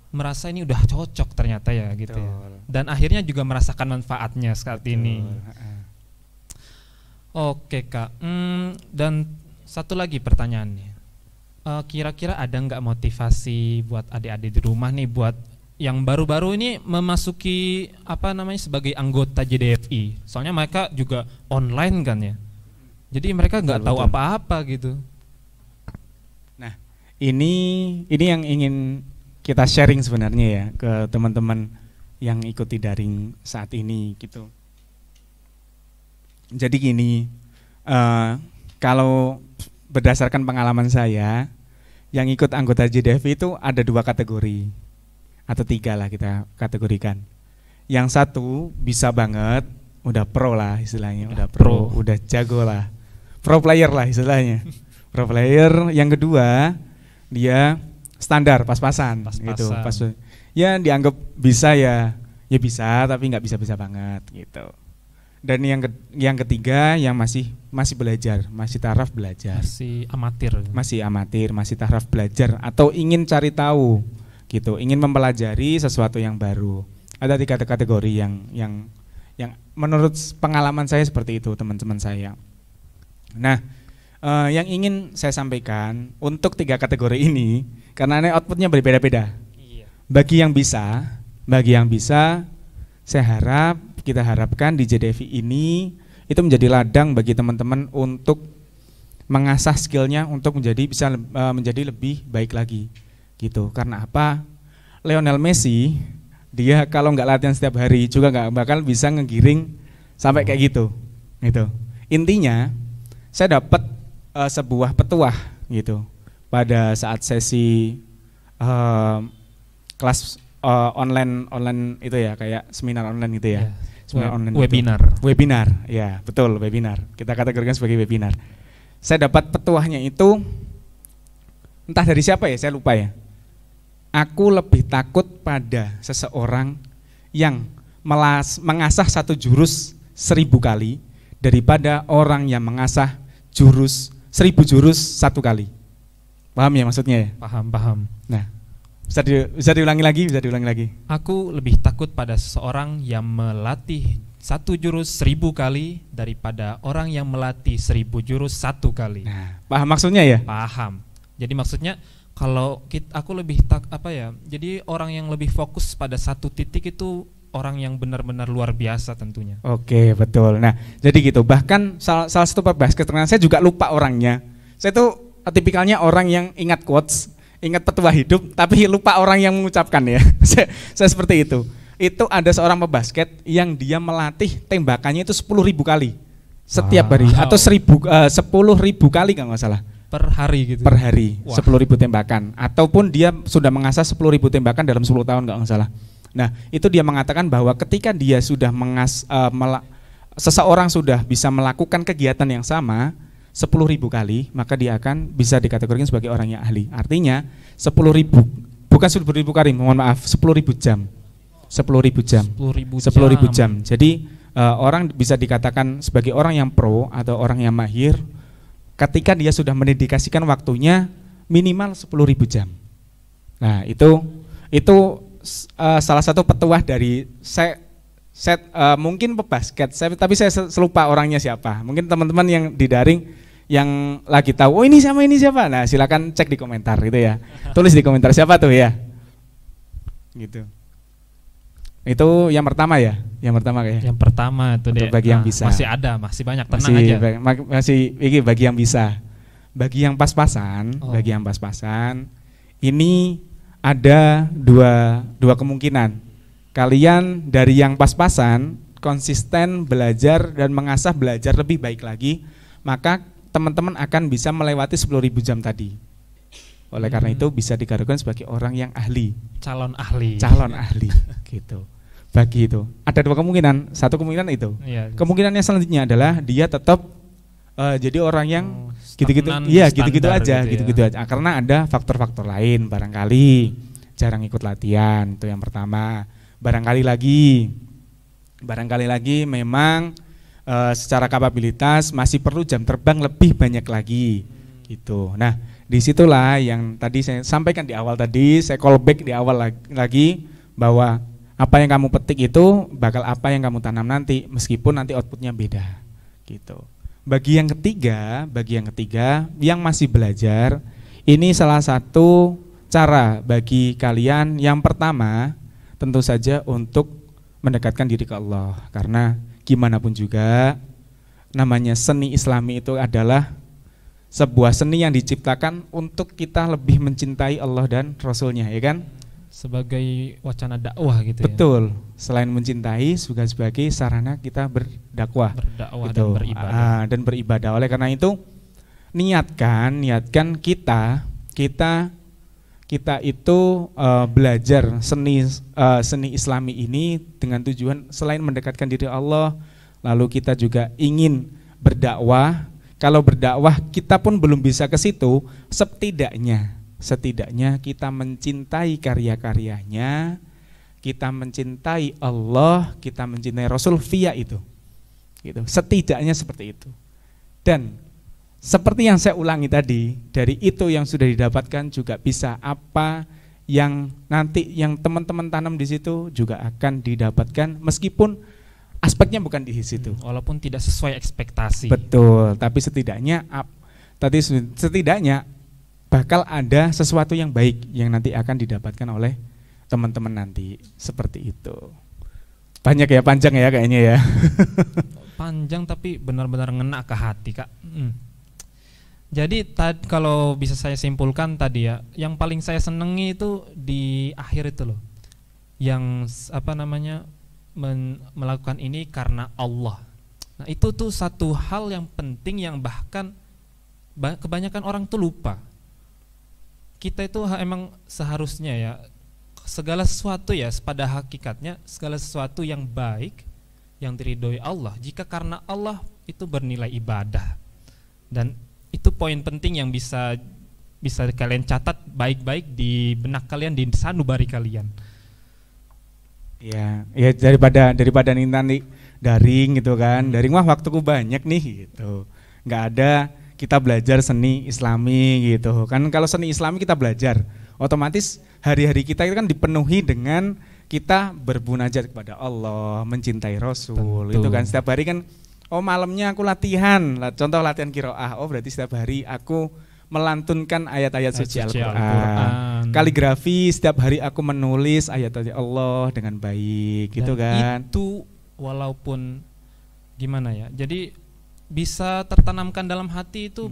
merasa ini udah cocok ternyata ya gitu ya. Dan akhirnya juga merasakan manfaatnya saat ini. Oke Kak, dan satu lagi pertanyaannya, kira-kira ada nggak motivasi buat adik-adik di rumah nih buat yang baru-baru ini memasuki apa namanya sebagai anggota JDFI? Soalnya mereka juga online kan ya, jadi mereka nggak tahu apa-apa gitu. Nah, ini yang ingin kita sharing sebenarnya ya ke teman-teman yang ikuti daring saat ini gitu. Jadi gini, kalau berdasarkan pengalaman saya, yang ikut anggota JDFI itu ada 2 kategori atau 3 lah kita kategorikan. Yang satu bisa banget, udah pro lah istilahnya, udah pro, udah jago lah, pro player lah istilahnya, pro player. Yang kedua dia standar, pas-pasan gitu, ya dianggap bisa ya bisa, tapi nggak bisa banget gitu. Dan yang ketiga yang masih belajar, masih taraf belajar, masih amatir, masih taraf belajar atau ingin cari tahu gitu, ingin mempelajari sesuatu yang baru. Ada 3 kategori yang menurut pengalaman saya seperti itu teman-teman saya. Nah, yang ingin saya sampaikan untuk 3 kategori ini karena ini outputnya berbeda-beda. Bagi yang bisa, saya harap kita harapkan di JDFI ini itu menjadi ladang bagi teman-teman untuk mengasah skillnya untuk bisa menjadi lebih baik lagi gitu. Karena apa? Lionel Messi dia kalau nggak latihan setiap hari juga nggak bakal bisa ngegiring sampai kayak gitu. Intinya saya dapat sebuah petuah gitu pada saat sesi kelas online itu ya, kayak seminar online gitu ya. Webinar, ya betul, webinar. Kita kategorikan sebagai webinar. Saya dapat petuahnya itu entah dari siapa ya, saya lupa ya. Aku lebih takut pada seseorang yang mengasah satu jurus 1000 kali daripada orang yang mengasah jurus 1000 jurus 1 kali. Paham ya maksudnya ya? Paham. Nah, bisa diulangi lagi. Aku lebih takut pada seseorang yang melatih 1 jurus 1000 kali daripada orang yang melatih 1000 jurus 1 kali. Nah, paham maksudnya ya? Paham. Jadi maksudnya kalau aku lebih jadi orang yang lebih fokus pada satu titik itu orang yang benar-benar luar biasa tentunya. Oke, betul. Nah, jadi gitu. Bahkan salah satu pebasket saya juga lupa orangnya. Saya tuh tipikalnya orang yang ingat quotes, ingat petuah hidup, tapi lupa orang yang mengucapkan ya. saya seperti itu. Itu ada seorang pebasket yang dia melatih tembakannya itu 10.000 kali setiap hari atau 10.000 kali kalau nggak salah. Per hari gitu. Per hari 10.000 tembakan. Ataupun dia sudah mengasah 10.000 tembakan dalam 10 tahun kalau nggak salah. Nah, itu dia mengatakan bahwa ketika dia sudah seseorang sudah bisa melakukan kegiatan yang sama 10.000 kali, maka dia akan bisa dikategorikan sebagai orang yang ahli. Artinya 10.000, bukan 10.000 kali, mohon maaf, 10.000 jam. 10.000 jam. Jadi orang bisa dikatakan sebagai orang yang pro atau orang yang mahir ketika dia sudah mendedikasikan waktunya minimal 10.000 jam. Nah, itu salah satu petuah dari saya mungkin pebasket, tapi saya selupa orangnya siapa. Mungkin teman-teman yang di daring yang lagi tahu, oh ini siapa? Nah, silakan cek di komentar gitu ya. Tulis di komentar siapa tuh ya. Gitu. Itu yang pertama ya, Yang pertama itu deh. Bagi yang bisa. Masih ada, masih banyak, tenang aja. Ini bagi yang bisa. Bagi yang pas-pasan, ini ada dua kemungkinan. kalian dari yang pas-pasan konsisten belajar dan mengasah belajar lebih baik lagi, maka teman-teman akan bisa melewati 10.000 jam tadi. Oleh karena itu bisa dikategorikan sebagai orang yang ahli, calon ahli gitu. Bagi itu ada dua kemungkinan. Satu kemungkinan itu. Iya. Kemungkinannya selanjutnya adalah dia tetap jadi orang yang gitu-gitu, iya gitu-gitu aja, gitu-gitu aja. Karena ada faktor-faktor lain, barangkali jarang ikut latihan, itu yang pertama. Barangkali lagi memang secara kapabilitas masih perlu jam terbang lebih banyak lagi, gitu. Nah, disitulah yang tadi saya sampaikan di awal tadi, saya callback di awal lagi bahwa apa yang kamu petik itu bakal apa yang kamu tanam nanti, meskipun nanti outputnya beda, gitu. Bagi yang ketiga yang masih belajar, ini salah satu cara bagi kalian yang pertama tentu saja untuk mendekatkan diri ke Allah, karena gimana pun juga namanya seni Islami itu adalah sebuah seni yang diciptakan untuk kita lebih mencintai Allah dan Rasulnya, ya kan? Sebagai wacana dakwah gitu. Betul. Selain mencintai juga sebagai sarana kita berdakwah gitu. Dan beribadah. Oleh karena itu niatkan kita itu belajar seni Islami ini dengan tujuan selain mendekatkan diri Allah, lalu kita juga ingin berdakwah. Kalau berdakwah kita pun belum bisa ke situ, setidaknya kita mencintai karya-karyanya, kita mencintai Allah, kita mencintai Rasul via itu, gitu. Setidaknya seperti itu. Dan seperti yang saya ulangi tadi, dari itu yang sudah didapatkan juga bisa apa yang nanti yang teman-teman tanam di situ juga akan didapatkan, meskipun aspeknya bukan di situ. Walaupun tidak sesuai ekspektasi. Betul, tapi setidaknya bakal ada sesuatu yang baik yang nanti akan didapatkan oleh teman-teman nanti, seperti itu. Banyak ya, panjang ya kayaknya ya. Panjang tapi benar-benar ngena ke hati, Kak. Jadi kalau bisa saya simpulkan tadi ya, yang paling saya senangi itu di akhir itu loh, yang melakukan ini karena Allah. Nah itu tuh satu hal yang penting yang bahkan kebanyakan orang tuh lupa. Kita itu emang seharusnya ya segala sesuatu ya pada hakikatnya segala sesuatu yang baik yang diridhoi Allah jika karena Allah itu bernilai ibadah, dan itu poin penting yang bisa kalian catat baik-baik di benak kalian, di sanubari kalian. Ya daripada nanti daring gitu kan, daring mah waktuku banyak nih gitu, nggak ada kita belajar seni Islami gitu kan. Kalau seni Islami kita belajar, otomatis hari-hari kita itu kan dipenuhi dengan kita bermunajat kepada Allah, mencintai Rasul. Tentu. Itu kan setiap hari kan, oh malamnya aku latihan, contoh latihan qiraah, oh berarti setiap hari aku melantunkan ayat-ayat suci Al-Quran. Kaligrafi, setiap hari aku menulis ayat-ayat Allah dengan baik, gitu kan. Itu walaupun gimana ya, jadi bisa tertanamkan dalam hati itu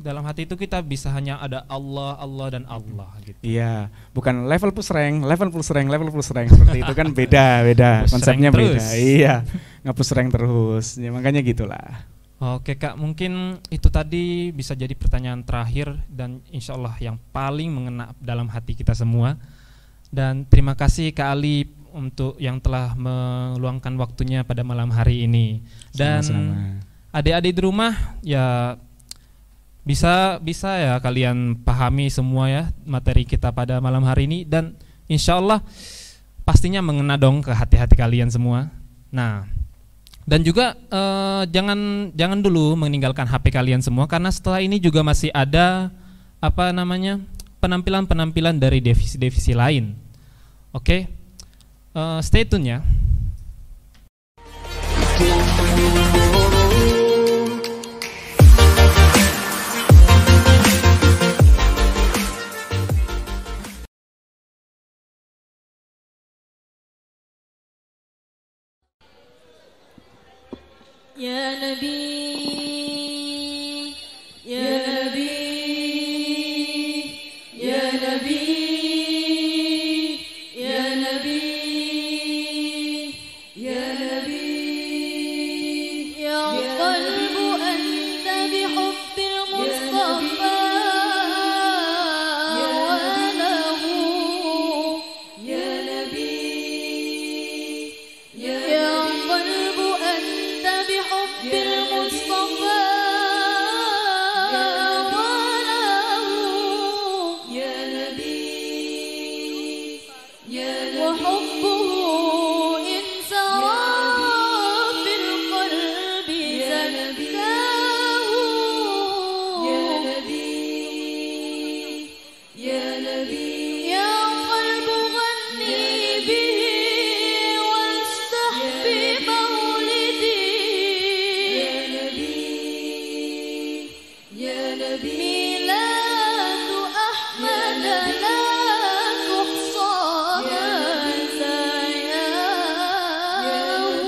dalam hati itu kita bisa hanya ada Allah, Allah dan Allah gitu. Iya, bukan level plus rank seperti itu kan beda konsepnya beda. Iya, nge-push rank terus. Ya makanya gitulah. Oke Kak, mungkin itu tadi bisa jadi pertanyaan terakhir dan insya Allah yang paling mengena dalam hati kita semua. Dan terima kasih Kak Ali untuk yang telah meluangkan waktunya pada malam hari ini. Dan adik-adik di rumah ya bisa ya kalian pahami semua ya materi kita pada malam hari ini, dan insya Allah pastinya mengena dong ke hati-hati kalian semua. Nah, dan juga jangan dulu meninggalkan HP kalian semua, karena setelah ini juga masih ada penampilan-penampilan dari divisi-divisi lain. Oke, stay tune ya. Ya Nabi, Ya Nabi, Ya Nabi, Ya Nabi. ميلاد أحمد لا تحصى مزاياه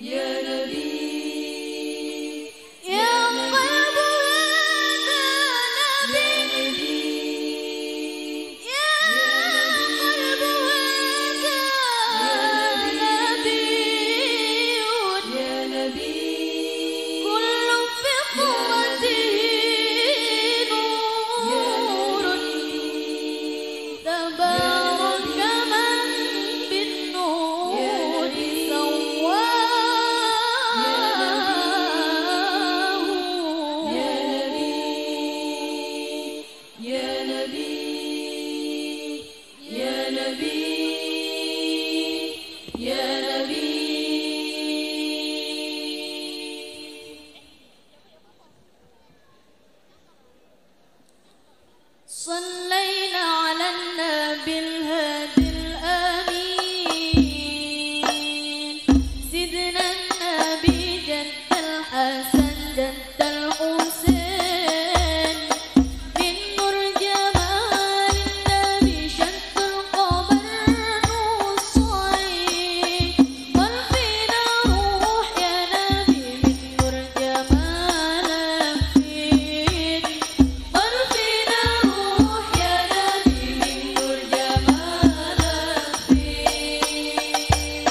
يا نبي يا قلب هذا نبي يا قلب هذا نبي يا نبي كل فطرته نور تبارك من بالنور سواه يا نبي يا نبي يا نبي صلينا على النبي الهادي الأمين سيدنا النبي جد الحسن جد الحسين من نور جمال النبي شد القمر نصين قل فينا روح يا نبي من نور جمالك فين قل فينا روح يا نبي من نور جمالك فين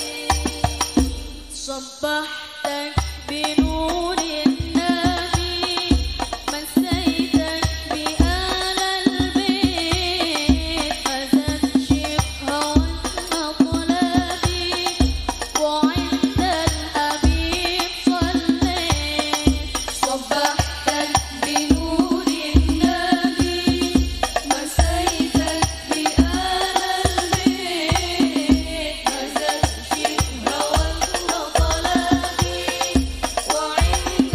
صبحتك بنور النبي مسيتك بآل البيت فزت شبهة ومطلبي وعند الحبيب صليت صبحتك بنور النبي مسيتك بآل البيت فزت شبهة ومطلبي وعند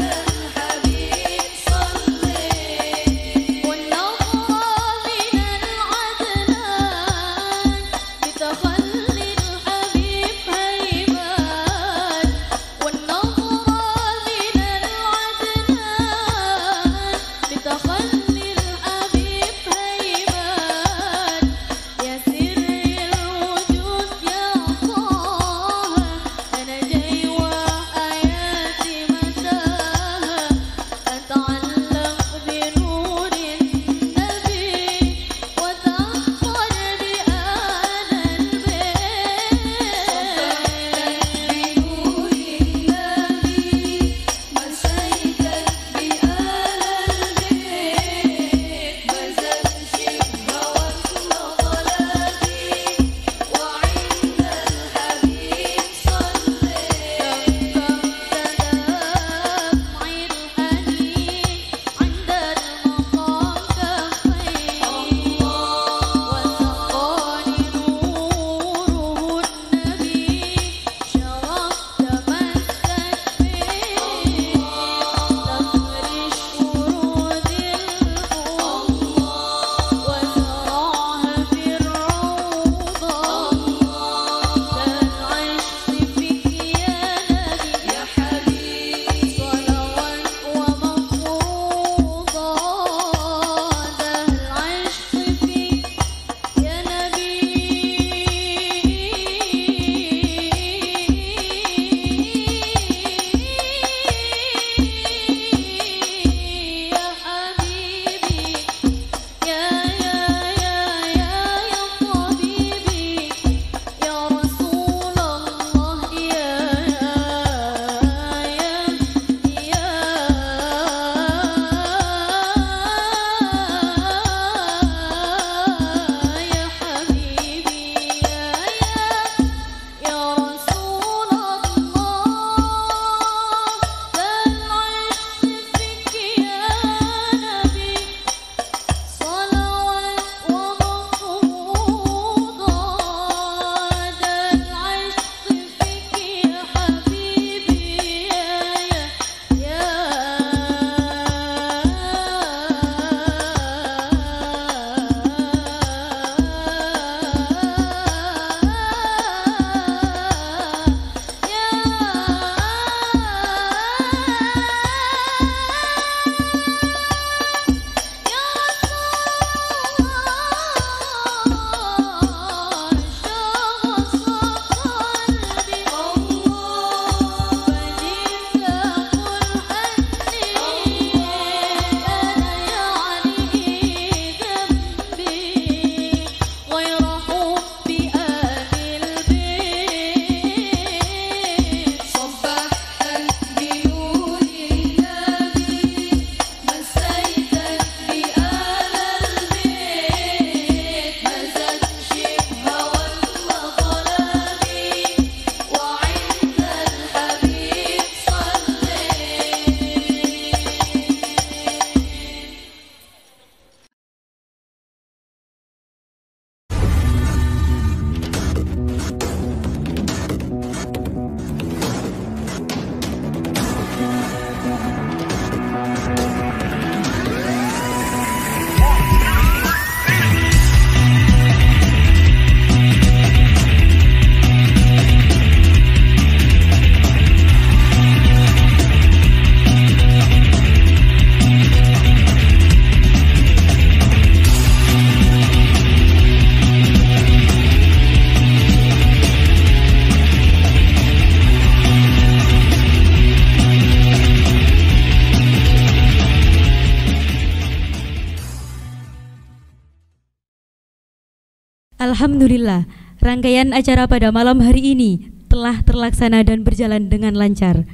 Alhamdulillah, rangkaian acara pada malam hari ini telah terlaksana dan berjalan dengan lancar.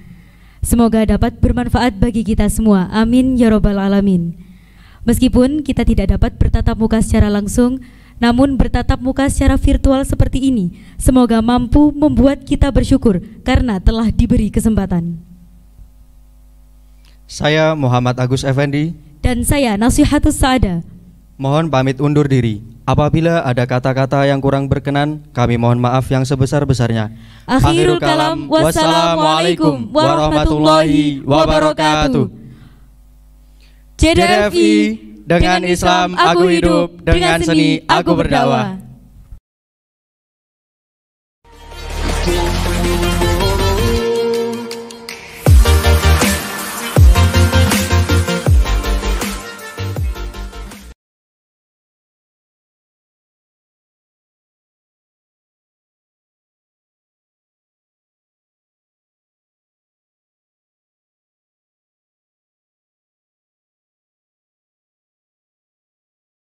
Semoga dapat bermanfaat bagi kita semua. Amin ya robbal alamin. Meskipun kita tidak dapat bertatap muka secara langsung, namun bertatap muka secara virtual seperti ini, semoga mampu membuat kita bersyukur karena telah diberi kesempatan. Saya Muhammad Agus Effendi Dan saya Nasihatus Saada. mohon pamit undur diri. Apabila ada kata-kata yang kurang berkenan, kami mohon maaf yang sebesar-besarnya. Akhirul kalam, wassalamualaikum warahmatullahi wabarakatuh. JDFI, dengan Islam aku hidup, dengan seni aku berdakwah.